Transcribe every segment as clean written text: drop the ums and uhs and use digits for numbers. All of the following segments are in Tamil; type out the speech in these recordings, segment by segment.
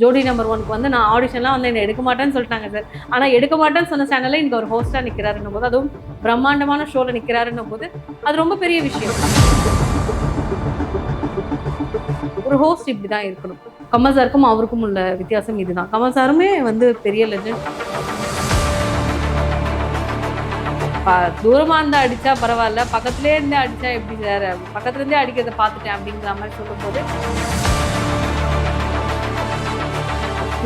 ஜோடி நம்பர் 1க்கு வந்து நான் ஆடிஷன்லாம் வந்து என்ன எடுக்க மாட்டேன்னு சொல்லிட்டாங்க சார். ஆனால் எடுக்க மாட்டேன்னு சொன்ன சேனலில் இங்கே ஒரு ஹோஸ்ட்டாக நிற்கிறாருன்னும் போது, அதுவும் பிரம்மாண்டமான ஷோவில் நிற்கிறாருன்னும் போது அது ரொம்ப பெரிய விஷயம். ஒரு ஹோஸ்ட் இப்படி தான் இருக்கணும். கமல் சாருக்கும் அவருக்கும் உள்ள வித்தியாசம் இதுதான். கமல் சாருமே வந்து பெரிய லெஜண்ட். தூரமாக இருந்தால் அடித்தா பரவாயில்ல, பக்கத்துலேயே இருந்தே அடித்தா எப்படி சார், பக்கத்துலேருந்தே அடிக்கிறத பார்த்துட்டேன் அப்படிங்கிற மாதிரி சொல்லும்போது,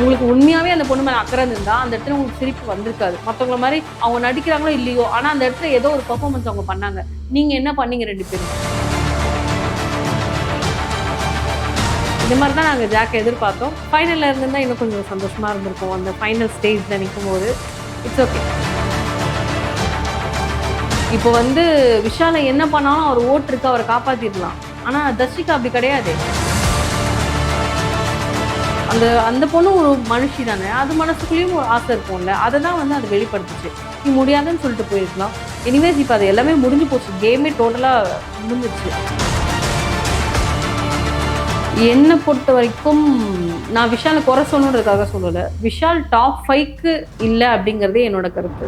உங்களுக்கு உண்மையாவே அந்த பொண்ணு மேலே அக்கறை இருந்தா அந்த இடத்துல உங்களுக்கு சிரிப்பு வந்திருக்காது. மற்றவங்கள மாதிரி அவங்க நடிக்கிறாங்களோ இல்லையோ, ஆனால் அந்த இடத்துல ஏதோ ஒரு பெர்ஃபார்மன்ஸ் அவங்க பண்ணாங்க. நீங்க என்ன பண்ணீங்க 2 பேரும்? இந்த மாதிரி தான் நாங்கள் ஜாக்கை எதிர்பார்த்தோம். ஃபைனலில் இருந்திருந்தா இன்னும் கொஞ்சம் சந்தோஷமா இருந்திருக்கும். அந்த ஃபைனல் ஸ்டேஜில் நிற்கும் போது இட்ஸ் ஓகே. இப்போ வந்து விஷாலை என்ன பண்ணாலும் அவர் ஓட்டு இருக்கு, அவரை காப்பாற்றிடலாம். ஆனால் தர்ஷிகா அப்படி கிடையாது. அந்த பொண்ணு ஒரு மனுஷி தானே, அது மனசுக்குள்ளேயும் ஒரு ஆசை இருக்கும்ல, அதை தான் வந்து அது வெளிப்படுத்துச்சு. நீ முடியாதுன்னு சொல்லிட்டு போயிருக்கலாம். எனிவேஸ் இப்போ அது எல்லாமே முடிஞ்சு போச்சு. கேமே டோட்டலாக முடிஞ்சிச்சு. என்னை பொறுத்த வரைக்கும் நான் விஷாலை குறை சொல்லணுன்றதுக்காக சொல்லலை. விஷால் டாப் 5க்கு இல்லை அப்படிங்கிறதே என்னோட கருத்து.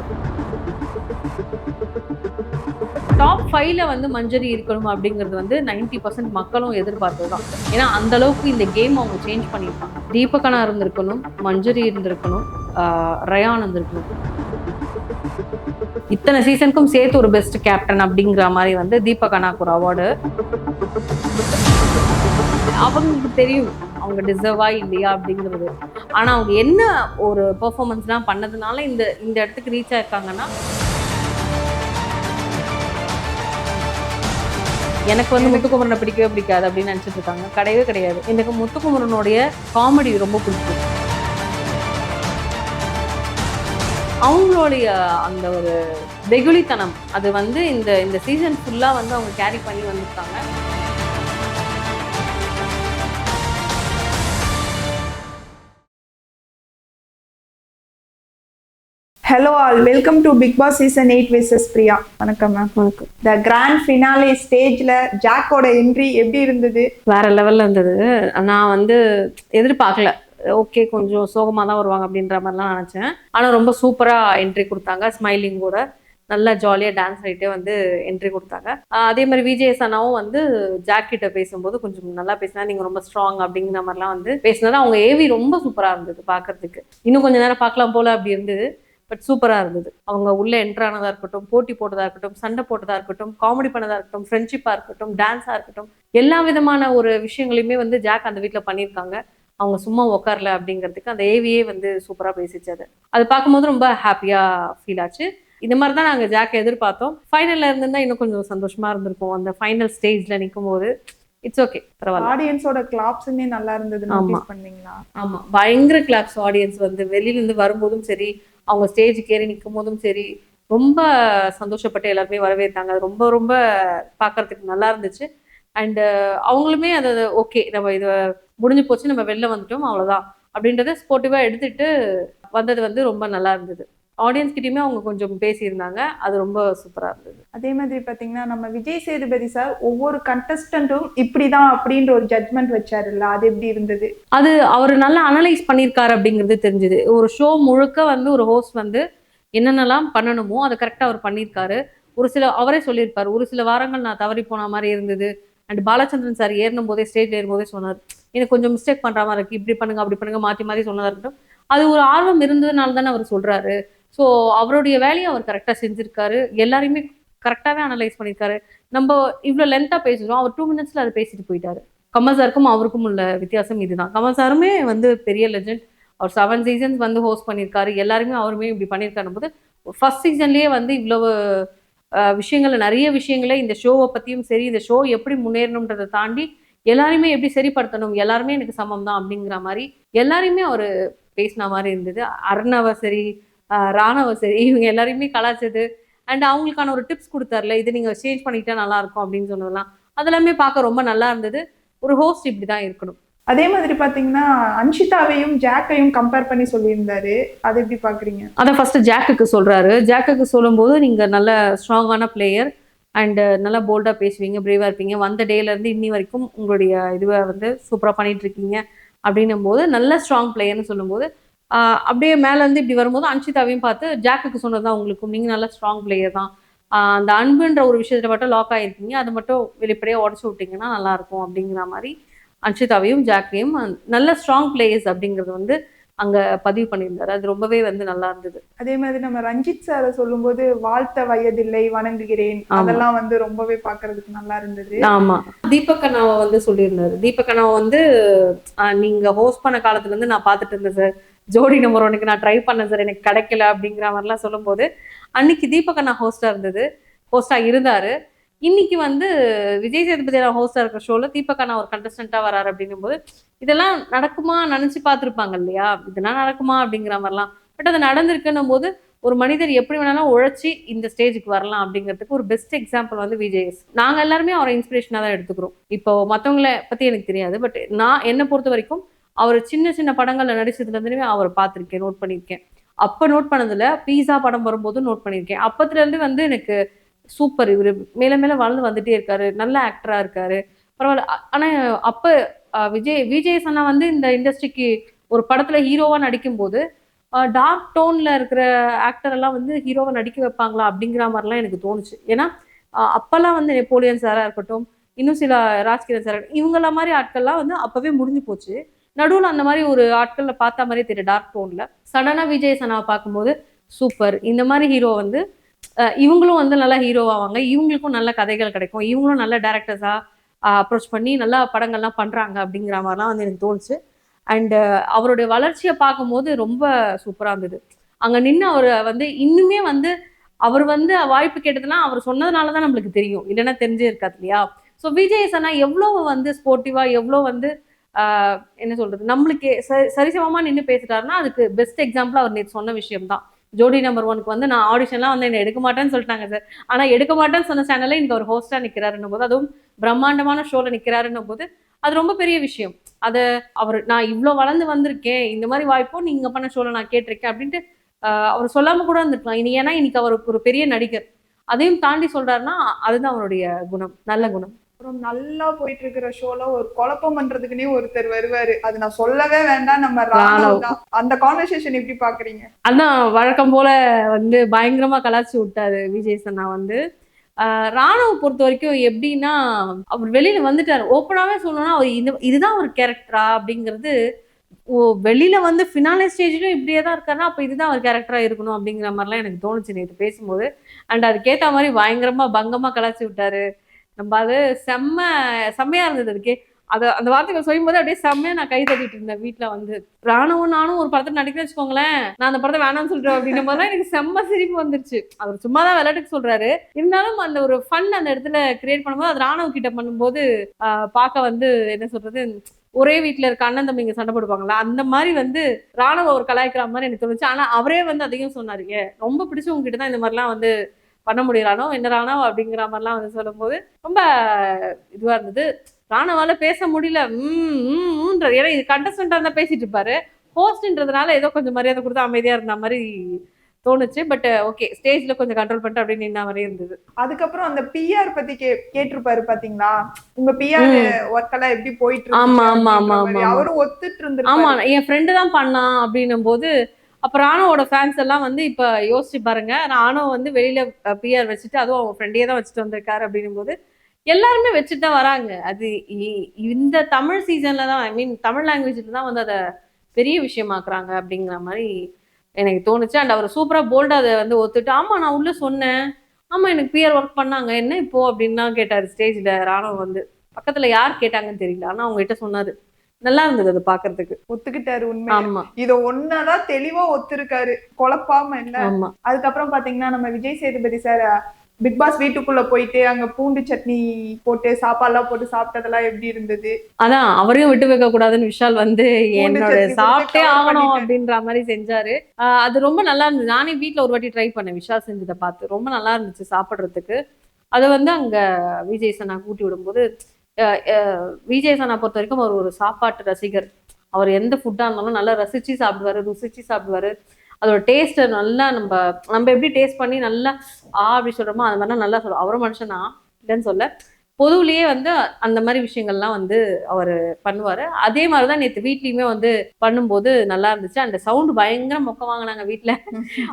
டாப் 5ல வந்து மஞ்சரி இருக்கணும் அப்படிங்கிறது வந்து 90% மக்களும் எதிர்பார்த்தது தான். ஏன்னா அந்த அளவுக்கு இந்த கேம் அவங்க சேஞ்ச் பண்ணியிருப்பாங்க. தீபகனா இருந்திருக்கணும், மஞ்சரி இருந்திருக்கணும், ரயான் இருந்திருக்கணும். இத்தனை சீசனுக்கும் சேர்த்து ஒரு பெஸ்ட் கேப்டன் அப்படிங்கிற மாதிரி வந்து தீபகனாக்கு ஒரு அவார்டு. அவங்களுக்கு தெரியும் அவங்க டிசர்வா இல்லையா அப்படிங்கிறது. ஆனா அவங்க என்ன ஒரு பெர்ஃபார்மன்ஸ்லாம் பண்ணதுனால இந்த இடத்துக்கு ரீச் ஆயிருக்காங்கன்னா, எனக்கு வந்து முத்துக்குமரனை பிடிக்கவே பிடிக்காது அப்படின்னு நினச்சிட்டு இருக்காங்க. கிடையவே கிடையாது. எனக்கு முத்துக்குமரனுடைய காமெடி ரொம்ப பிடிக்கும். அவங்களுடைய அந்த ஒரு வெகுளித்தனம் அது வந்து இந்த சீசன் ஃபுல்லாக வந்து அவங்க கேரி பண்ணி வந்திருக்காங்க. Hello all, welcome to Bigg Boss season 8 wishes Priya. வணக்கம் மேம். வணக்கம். த கிராண்ட் ஃபினாலே ஸ்டேஜ்ல ஜாக்கோட என்ட்ரி எப்படி இருந்தது? வேற லெவல்ல இருந்தது. நான் வந்து எதிர்பார்க்கல. ஓகே, கொஞ்சம் சோகமாக தான் வருவாங்க அப்படின்ற மாதிரிலாம் நினச்சேன். ஆனால் ரொம்ப சூப்பராக என்ட்ரி கொடுத்தாங்க. ஸ்மைலிங் கூட நல்லா ஜாலியாக டான்ஸ் ஆகிட்டே வந்து என்ட்ரி கொடுத்தாங்க. அதே மாதிரி விஜய் அண்ணாவும் வந்து ஜாக்கிட்ட பேசும்போது கொஞ்சம் நல்லா பேசினா, நீங்கள் ரொம்ப ஸ்ட்ராங் அப்படிங்கிற மாதிரிலாம் வந்து பேசினது. அவங்க ஏவி ரொம்ப சூப்பராக இருந்தது பார்க்கறதுக்கு. இன்னும் கொஞ்சம் நேரம் பார்க்கலாம் போல அப்படி இருந்தது. பட் சூப்பராக இருந்தது. அவங்க உள்ள என்ட்ரானதாக இருக்கட்டும், போட்டி போட்டதாக இருக்கட்டும், சண்டை போட்டதாக இருக்கட்டும், காமெடி பண்ணதாக இருக்கட்டும், ஃப்ரெண்ட்ஷிப்பாக இருக்கட்டும், டான்ஸாக இருக்கட்டும், எல்லா விதமான ஒரு விஷயங்களையுமே வந்து ஜாக் அந்த வீட்டில் பண்ணியிருக்காங்க. அவங்க சும்மா உட்காரல அப்படிங்கிறதுக்கு அந்த ஏவியே வந்து சூப்பராக பேசிச்சு. அது பார்க்கும்போது ரொம்ப ஹாப்பியாக ஃபீல் ஆச்சு. இந்த மாதிரி தான் நாங்கள் ஜாக்கை எதிர்பார்த்தோம். ஃபைனலில் இருந்திருந்தா இன்னும் கொஞ்சம் சந்தோஷமா இருந்திருக்கும். அந்த ஃபைனல் ஸ்டேஜில் நிற்கும் போது இட்ஸ் ஓகே, பரவாயில்ல. ஆடியன்ஸோட கிளாப்ஸுமே நல்லா இருந்தது. நோட்டீஸ் பண்ணீங்களா? ஆமா, பயங்கர கிளாப்ஸ். ஆடியன்ஸ் வந்து வெளியிலேருந்து வரும்போதும் சரி, அவங்க ஸ்டேஜுக்கு ஏறி நிற்கும் போதும் சரி, ரொம்ப சந்தோஷப்பட்டு எல்லாருமே வரவேற்றாங்க. அது ரொம்ப ரொம்ப பார்க்கறதுக்கு நல்லா இருந்துச்சு. அண்டு அவங்களுமே அதை ஓகே, நம்ம இது முடிஞ்சு போச்சு, நம்ம வெளில வந்துட்டோம், அவ்வளோதான் அப்படின்றத ஸ்போர்ட்டிவாக எடுத்துட்டு வந்தது வந்து ரொம்ப நல்லா இருந்தது. ஆடியன்ஸ் கிட்டயுமே அவங்க கொஞ்சம் பேசியிருந்தாங்க. அது ரொம்ப சூப்பராக இருந்தது. அதே மாதிரி பார்த்தீங்கன்னா, நம்ம விஜய் சேதுபதி சார் ஒவ்வொரு கண்டஸ்டன்ட்டும் இப்படிதான் அப்படின்ற ஒரு ஜட்மெண்ட் வச்சாருல்ல, அது எப்படி இருந்தது? அது அவர் நல்லா அனலைஸ் பண்ணியிருக்காரு அப்படிங்கிறது தெரிஞ்சுது. ஒரு ஷோ முழுக்க வந்து ஒரு ஹோஸ்ட் வந்து என்னென்னலாம் பண்ணணுமோ அதை கரெக்டாக அவர் பண்ணியிருக்காரு. ஒரு சில அவரே சொல்லியிருப்பார், ஒரு சில வாரங்கள் நான் தவறி போன மாதிரி இருந்தது. அண்ட் பாலச்சந்திரன் சார் ஏறும் போதே, ஸ்டேஜ்ல ஏறும்போதே சொன்னார், எனக்கு கொஞ்சம் மிஸ்டேக் பண்ணுற மாதிரி இருக்கு, இப்படி பண்ணுங்க அப்படி பண்ணுங்க, மாற்றி மாற்றி சொன்னதாக இருக்கட்டும். அது ஒரு ஆர்வம் இருந்ததுனால தானே அவர் சொல்றாரு. ஸோ அவருடைய வேலையை அவர் கரெக்டாக செஞ்சிருக்காரு. எல்லாரையுமே கரெக்டாகவே அனலைஸ் பண்ணியிருக்காரு. நம்ம இவ்வளோ லென்த்தாக பேசுகிறோம், அவர் 2 மினிட்ஸில் அதை பேசிட்டு போயிட்டாரு. கமல் சாருக்கும் அவருக்கும் உள்ள வித்தியாசம் இதுதான். கமல் சாருமே வந்து பெரிய லெஜண்ட். அவர் 7 சீசன்ஸ் வந்து ஹோஸ்ட் பண்ணியிருக்காரு. எல்லாருமே அவருமே இப்படி பண்ணியிருக்காரு போது, ஃபர்ஸ்ட் சீசன்லேயே வந்து இவ்வளவு விஷயங்களை, நிறைய விஷயங்களை இந்த ஷோவை பற்றியும் சரி, இந்த ஷோ எப்படி முன்னேறணுன்றதை தாண்டி எல்லாருமே எப்படி சரிப்படுத்தணும், எல்லாருமே எனக்கு சமம் தான் அப்படிங்கிற மாதிரி எல்லாருமே அவர் பேசின மாதிரி இருந்தது. அர்ணவ சரி, ராணவ சரி, இவங்க எல்லாரையுமே கலாச்சது. அண்ட் அவங்களுக்கான ஒரு டிப்ஸ் கொடுத்தாருல, இது நீங்கள் சேஞ்ச் பண்ணிக்கிட்டா நல்லா இருக்கும் அப்படின்னு சொன்னதெல்லாம் அதெல்லாமே பார்க்க ரொம்ப நல்லா இருந்தது. ஒரு ஹோஸ்ட் இப்படி தான் இருக்கணும். அதே மாதிரி பார்த்தீங்கன்னா, அன்ஷிதாவையும் ஜாக்கையும் கம்பேர் பண்ணி சொல்லியிருந்தாரு. அதை எப்படி பார்க்குறீங்க? அதை ஃபர்ஸ்ட் ஜாக்குக்கு சொல்றாரு. ஜாக்குக்கு சொல்லும்போது, நீங்கள் நல்ல ஸ்ட்ராங்கான பிளேயர் அண்டு நல்லா போல்டாக பேசுவீங்க, பிரேவாக இருப்பீங்க, வந்த டேலேருந்து இன்னி வரைக்கும் உங்களுடைய இதுவை வந்து சூப்பராக பண்ணிட்டு இருக்கீங்க அப்படின்னும் போது நல்ல ஸ்ட்ராங் பிளேயர்னு சொல்லும்போது அப்படியே மேல இருந்து இப்படி வரும்போது அன்ஷிதாவையும் பார்த்து ஜாக்குக்கு சொன்னதுதான் உங்களுக்கும், நீங்க நல்ல ஸ்ட்ராங் பிளேயர் தான், அந்த அன்புன்ற ஒரு விஷயத்துல மட்டும் லாக் ஆயிருக்கீங்க, அது மட்டும் வெளிப்படையா உடச்சு விட்டீங்கன்னா நல்லா இருக்கும் அப்படிங்கிற மாதிரி அன்ஷிதாவையும் ஜாக்கையும் நல்ல ஸ்ட்ராங் பிளேயர்ஸ் அப்படிங்கிறது வந்து அங்க பதிவு பண்ணியிருந்தாரு. அது ரொம்பவே வந்து நல்லா இருந்தது. அதே மாதிரி நம்ம ரஞ்சித் சார சொல்லும்போது வாழ்த்த வயதில்லை வணங்குகிறேன், அதெல்லாம் வந்து ரொம்பவே பாக்குறதுக்கு நல்லா இருந்தது. ஆமா, தீபக் அண்ணாவை வந்து சொல்லியிருந்தாரு. தீபக் அண்ணாவை வந்து நீங்க ஹோஸ்ட் பண்ண காலத்துல இருந்து நான் பார்த்துட்டு இருந்தேன் சார், ஜோடி நம்பர் 1க்கு நான் ட்ரை பண்ணேன் சார், எனக்கு கிடைக்கல அப்படிங்கிற மாதிரிலாம் சொல்லும்போது அன்னைக்கு தீபக் அண்ணா ஹோஸ்டா இருந்தாரு. இன்னைக்கு வந்து விஜய் சேதுபதி ஹோஸ்டா இருக்கிற ஷோல தீபக் அண்ணா ஒரு கண்டஸ்டன்டா வராரு அப்படின்னும் போது இதெல்லாம் நடக்குமா நினைச்சு பார்த்துருப்பாங்க இல்லையா, இதெல்லாம் நடக்குமா அப்படிங்கிற மாதிரிலாம். பட் அது நடந்திருக்குன்னும் போது ஒரு மனிதர் எப்படி வேணாலும் உழைச்சி இந்த ஸ்டேஜுக்கு வரலாம் அப்படிங்கிறதுக்கு ஒரு பெஸ்ட் எக்ஸாம்பிள் வந்து விஜய்எஸ். நாங்க எல்லாருமே அவரை இன்ஸ்பிரேஷனா தான் எடுத்துக்கிறோம். இப்போ மற்றவங்களை பத்தி எனக்கு தெரியாது, பட் நான் என்னை பொறுத்த வரைக்கும் அவர் சின்ன சின்ன படங்கள்ல நடிச்சதுல இருந்துமே அவரை பார்த்திருக்கேன், நோட் பண்ணியிருக்கேன். அப்ப நோட் பண்ணதுல பீஸா படம் வரும்போது நோட் பண்ணியிருக்கேன். அப்பத்துல இருந்து வந்து எனக்கு சூப்பர், இவரு மேல மேல வளர்ந்து வந்துட்டே இருக்காரு, நல்ல ஆக்டரா இருக்காரு, பரவாயில்ல. ஆனா அப்ப விஜய் அண்ணா வந்து இந்த இண்டஸ்ட்ரிக்கு ஒரு படத்துல ஹீரோவா நடிக்கும் போது டார்க் டோன்ல இருக்கிற ஆக்டர் எல்லாம் வந்து ஹீரோவா நடிக்க வைப்பாங்களா அப்படிங்கிற மாதிரிலாம் எனக்கு தோணுச்சு. ஏன்னா அப்பெல்லாம் வந்து நெப்போலியன் சாரா இருக்கட்டும், இன்னும் சில ராஜ்கிரண் சார், இவங்கள மாதிரி ஆட்கள்லாம் வந்து அப்பவே முடிஞ்சு போச்சு. நடுவில் அந்த மாதிரி ஒரு ஆட்கள்ல பார்த்த மாதிரியே தெரியும் டார்க் டோன்ல. சடனா விஜய் சனாவை பார்க்கும்போது சூப்பர், இந்த மாதிரி ஹீரோ வந்து இவங்களும் வந்து நல்லா ஹீரோவாவாங்க, இவங்களுக்கும் நல்ல கதைகள் கிடைக்கும், இவங்களும் நல்ல டேரக்டர்ஸா அப்ரோச் பண்ணி நல்லா படங்கள்லாம் பண்றாங்க அப்படிங்கிற மாதிரிலாம் வந்து எனக்கு தோணுச்சு. அண்ட் அவருடைய வளர்ச்சியை பார்க்கும்போது ரொம்ப சூப்பரா இருந்தது. அங்க நின்று அவர் வந்து இன்னுமே வந்து அவர் வந்து வாய்ப்பு கேட்டதெல்லாம் அவர் சொன்னதுனாலதான் நம்மளுக்கு தெரியும், இல்லைன்னா தெரிஞ்சே இருக்காது இல்லையா. ஸோ விஜய் சனா எவ்வளவு வந்து ஸ்போர்ட்டிவா, எவ்வளவு வந்து என்ன சொல்றது, நம்மளுக்கு சரிசமமா நின்று பேசிட்டாருன்னா அதுக்கு பெஸ்ட் எக்ஸாம்பிள் அவர் நேற்று சொன்ன விஷயம் தான். ஜோடி நம்பர் 1க்கு வந்து நான் ஆடிஷன்லாம் வந்து என்ன எடுக்க மாட்டேன்னு சொல்லிட்டாங்க சார், ஆனா எடுக்க மாட்டேன்னு சொன்ன சேனல்ல இன்னைக்கு அவர் ஹோஸ்டா நிக்கிறாருன்னும் போது, அதுவும் பிரம்மாண்டமான ஷோல நிக்கிறாருன்னும் போது அது ரொம்ப பெரிய விஷயம். அது அவர் நான் இவ்வளவு வளர்ந்து வந்திருக்கேன், இந்த மாதிரி வாய்ப்பும் நீங்க பண்ண ஷோல நான் கேட்டிருக்கேன் அப்படின்ட்டு அவர் சொல்லாம கூட இருந்திருக்கலாம். இனி ஏன்னா இன்னைக்கு அவருக்கு ஒரு பெரிய நடிகர், அதையும் தாண்டி சொல்றாருன்னா அதுதான் அவருடைய குணம், நல்ல குணம். அப்புறம் நல்லா போயிட்டு இருக்கிற ஷோல ஒரு குழப்பம் பண்றதுக்குன்னே ஒருத்தர் வருவாரு, அது நான் சொல்லவே வேண்டாம், நம்ம ராணவ் தான். அந்த கான்வர்சேஷன் எப்படி பாக்குறீங்க? அதான் வழக்கம் போல வந்து பயங்கரமா கலாச்சி விட்டாரு விஜய் சன்னா வந்து. ராணுவ பொறுத்த வரைக்கும் எப்படின்னா அவர் வெளியில வந்துட்டாரு, ஓப்பனாவே சொல்லணும்னா அவர் இதுதான் ஒரு கேரக்டரா அப்படிங்கிறது. வெளியில வந்து ஃபினாலே ஸ்டேஜ்லயும் இப்படியே தான் இருக்காருன்னா அப்ப இதுதான் ஒரு கேரக்டரா இருக்கணும் அப்படிங்கிற மாதிரிலாம் எனக்கு தோணுச்சு நேற்று பேசும்போது. அண்ட் அதுக்கேற்ற மாதிரி பயங்கரமா பங்கமா கலாச்சி விட்டாரு. நம்ம அது செம்மையா இருந்தது. அதுக்கே அந்த வார்த்தைகள் சொல்லும் போது அப்படியே செம்மையா நான் கை தட்டிட்டு இருந்தேன் வீட்டுல வந்து. ராணுவம் நானும் ஒரு படத்தை நடிக்கிறேன்னு வச்சுக்கோங்களேன், நான் அந்த படத்தை வேணாம்னு சொல்றேன் அப்படின்னும் போதுதான் எனக்கு செம்ம சிரிப்பு வந்துருச்சு. அவர் சும்மாதான் விளையாட்டுக்கு சொல்றாரு, இருந்தாலும் அந்த ஒரு ஃபன் அந்த இடத்துல கிரியேட் பண்ணும்போது அது ராணுவ கிட்ட பண்ணும்போது பார்க்க வந்து என்ன சொல்றது, ஒரே வீட்டுல இருக்க அண்ணன் தம்பிங்க சண்டை போடுவாங்களா அந்த மாதிரி வந்து ராணுவ ஒரு கலாய்க்கிற மாதிரி எனக்கு தோணுச்சு. ஆனா அவரே வந்து அதையும் சொன்னாரு, ரொம்ப பிடிச்சவங்க கிட்ட தான் இந்த மாதிரிலாம் வந்து பண்ண முடியறானோ என்ன ராணவ் அப்படிங்கிற மாதிரிலாம் வந்து சொல்லும் போது ரொம்ப இதுவா இருந்தது. ராணவால பேச முடியல, ஏன்னா இது கண்டஸ்டன்டா இருந்தா பேசிட்டு இருப்பாரு, ஹோஸ்ட்ன்றதுனால ஏதோ கொஞ்சம் மரியாதை கொடுத்து அமைதியா இருந்த மாதிரி தோணுச்சு. பட் ஓகே, ஸ்டேஜ்ல கொஞ்சம் கண்ட்ரோல் பண்ணிட்டு அப்படின்னு நின்ன மாதிரி இருந்தது. அதுக்கப்புறம் அந்த பிஆர் பத்தி கேட்டிருப்பாரு பாத்தீங்களா, உங்க பிஆர் ஒர்க் எல்லாம் எப்படி போயிட்டு இருக்கு? ஆமா ஆமா ஆமா ஆமா, அவரும் ஒத்துட்டு இருந்தாரு. ஆமா, என் ஃப்ரெண்டு தான் பண்ணான் அப்படின்னும் போது அப்ப ராணுவோட ஃபேன்ஸ் எல்லாம் வந்து இப்ப யோசிச்சு பாருங்க, ராணுவ வந்து வெளியில பிஆர் வச்சுட்டு அதுவும் அவங்க ஃப்ரெண்டையே தான் வச்சுட்டு வந்திருக்காரு அப்படின்னும் போது எல்லாருமே வச்சுட்டு தான் வராங்க. அது இந்த தமிழ் சீசன்ல தான், ஐ மீன் தமிழ் லாங்குவேஜ்ல தான் வந்து அதை பெரிய விஷயமாக்குறாங்க அப்படிங்கிற மாதிரி எனக்கு தோணுச்சு. அண்ட் அவர் சூப்பரா போல்டா அதை வந்து ஒத்துட்டு, ஆமா நான் உள்ள சொன்னேன், ஆமா எனக்கு பிஆர் ஒர்க் பண்ணாங்க, என்ன இப்போ அப்படின்னு கேட்டாரு ஸ்டேஜ்ல. ராணுவ வந்து பக்கத்துல யார் கேட்டாங்கன்னு தெரியல, ஆனா அவங்க கிட்ட சொன்னாரு. நல்லா இருந்தது அது பாக்குறதுக்கு. ஒத்துக்கிட்டாரு உண்மை. ஆமா, இத ஒன்னதான் தெளிவா ஒத்துருக்காரு, குழப்பாம இல்ல. அதுக்கப்புறம் பாத்தீங்கன்னா நம்ம Vijay Sethupathi sir Bigg Boss வீட்டுக்குள்ள போயிட்டு அங்க பூண்டு சட்னி போட்டு சாப்பாடுலாம் போட்டு சாப்பிட்டதெல்லாம் எப்படி இருந்தது? அதான் அவரையும் விட்டு வைக்க கூடாதுன்னு விஷால் வந்து என்னோட சாப்பிட்டே ஆகணும் அப்படின்ற மாதிரி செஞ்சாரு. அது ரொம்ப நல்லா இருந்தது. நானே வீட்டுல ஒரு வாட்டி ட்ரை பண்ணேன் விஷால் செஞ்சதை பார்த்து, ரொம்ப நல்லா இருந்துச்சு சாப்பிடுறதுக்கு. அதை வந்து அங்க விஜய் சன்னா கூட்டி விடும்போது, விஜய் சன்னா பொறுத்த வரைக்கும் அவர் ஒரு சாப்பாட்டு ரசிகர். அவர் எந்த ஃபுட்டா இருந்தாலும் நல்லா ரசிச்சு சாப்பிடுவாரு, ருசிச்சு சாப்பிடுவாரு. அதோட டேஸ்ட்டை நல்லா நம்ம எப்படி டேஸ்ட் பண்ணி நல்லா அப்படி சொல்றோமோ அது மாதிரிலாம் நல்லா சொல்லுவோம். அவரும் மனுஷனா இல்லைன்னு சொல்ல, பொதுவுலயே வந்து அந்த மாதிரி விஷயங்கள்லாம் வந்து அவர் பண்ணுவாரு. அதே மாதிரிதான் நேத்து வீட்லயுமே வந்து பண்ணும்போது நல்லா இருந்துச்சு. அந்த சவுண்ட் பயங்கர மொக்க வாங்கினாங்க வீட்ல.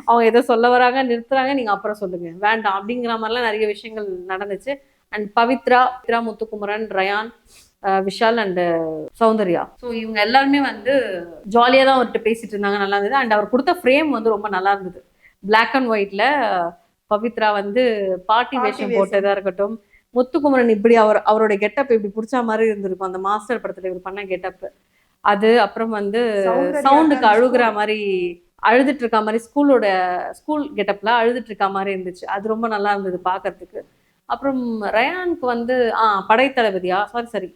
அவங்க ஏதோ சொல்ல வராங்க, நிறுத்துறாங்க, நீங்க அப்புறம் சொல்லுங்க, வேண்டாம் அப்படிங்கிற மாதிரிலாம் நிறைய விஷயங்கள் நடந்துச்சு. And Pavithra, Muthukumaran, Rayan, Vishal and Soundarya, so இவங்க எல்லாருமே வந்து ஜாலியாக தான் அவர்கிட்ட பேசிட்டு இருந்தாங்க. நல்லா இருந்தது. அண்ட் அவர் கொடுத்த ஃப்ரேம் வந்து ரொம்ப நல்லா இருந்தது. பிளாக் அண்ட் ஒயிட்ல பவித்ரா வந்து பாட்டி வேஷம் போட்டதா இருக்கட்டும், முத்துக்குமரன் இப்படி அவரோட கெட்டப் இப்படி பிடிச்ச மாதிரி இருந்திருக்கும் அந்த மாஸ்டர் படத்துல இவர் பண்ண கெட்டப். அது அப்புறம் வந்து சவுண்டுக்கு அழுகுற மாதிரி அழுதுட்டு இருக்க மாதிரி ஸ்கூல் கெட்டப்ல அழுதுட்டு இருக்க மாதிரி இருந்துச்சு. அது ரொம்ப நல்லா இருந்தது பாக்குறதுக்கு. அப்புறம் ரயானுக்கு வந்து படைத்தளபதியா சாரி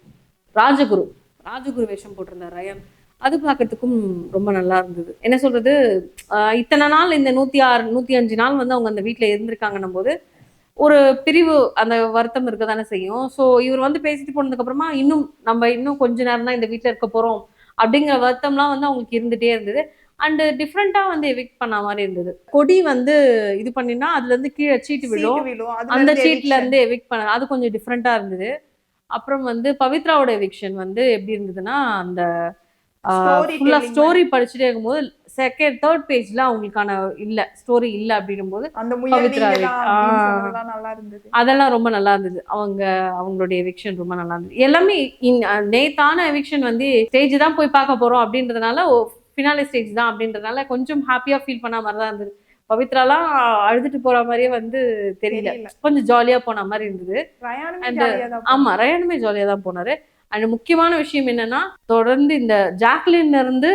ராஜகுரு வேஷம் போட்டிருந்தார் ரயான். அது பார்க்கறதுக்கும் ரொம்ப நல்லா இருந்தது. என்ன சொல்றது, இத்தனை நாள் இந்த 106 105 நாள் வந்து அவங்க அந்த வீட்டுல இருந்திருக்காங்கன்னும் போது ஒரு பிரிவு அந்த வருத்தம் இருக்க தானே செய்யும். ஸோ இவர் வந்து பேசிட்டு போனதுக்கு அப்புறமா இன்னும் கொஞ்ச நேரம் தான் இந்த வீட்டுல இருக்க போறோம் அப்படிங்கிற வருத்தம்லாம் வந்து அவங்களுக்கு இருந்துட்டே இருந்தது. அண்ட் டிஃப்ரெண்டா வந்து எவிக்ட் பண்ண மாதிரி இருந்தது. கொடி வந்து இது பண்ணினா அதுல இருந்து கீழே சீட்டு விழும், அந்த சீட்ல இருந்து எவிக்ட் பண்ண அது கொஞ்சம் டிஃப்ரெண்டா இருந்தது. அப்புறம் வந்து பவித்ராவோட எவிக்ஷன் வந்து எப்படி இருந்ததுன்னா, அந்த ஃபுல்லா ஸ்டோரி படிச்சுட்டே இருக்கும்போது செகண்ட் தேர்ட் பேஜ்ல அவங்களுக்கான ஸ்டோரி இல்ல அப்படின்னும் போது பவித்ரா அதெல்லாம் ரொம்ப நல்லா இருந்தது. அவங்களுடைய எவிக்ஷன் ரொம்ப நல்லா இருந்தது. எல்லாமே நேத்தான எவிக்ஷன் வந்து ஸ்டேஜ் தான் போய் பார்க்க போறோம் அப்படின்றதுனால ஃபினாலே ஸ்டேஜ் தான் அப்படின்றதுனால கொஞ்சம் ஹாப்பியா ஃபீல் பண்ண மாதிரி தான் இருந்தது. பவித்ராலாம் அழுதுட்டு போற மாதிரியே வந்து தெரியல, கொஞ்சம் ஜாலியா போன மாதிரி இருந்தது. ஆமா, ரயானுமே ஜாலியா தான் போனாரு. அண்ட் முக்கியமான விஷயம் என்னன்னா, தொடர்ந்து இந்த ஜாக்லின்ல இருந்து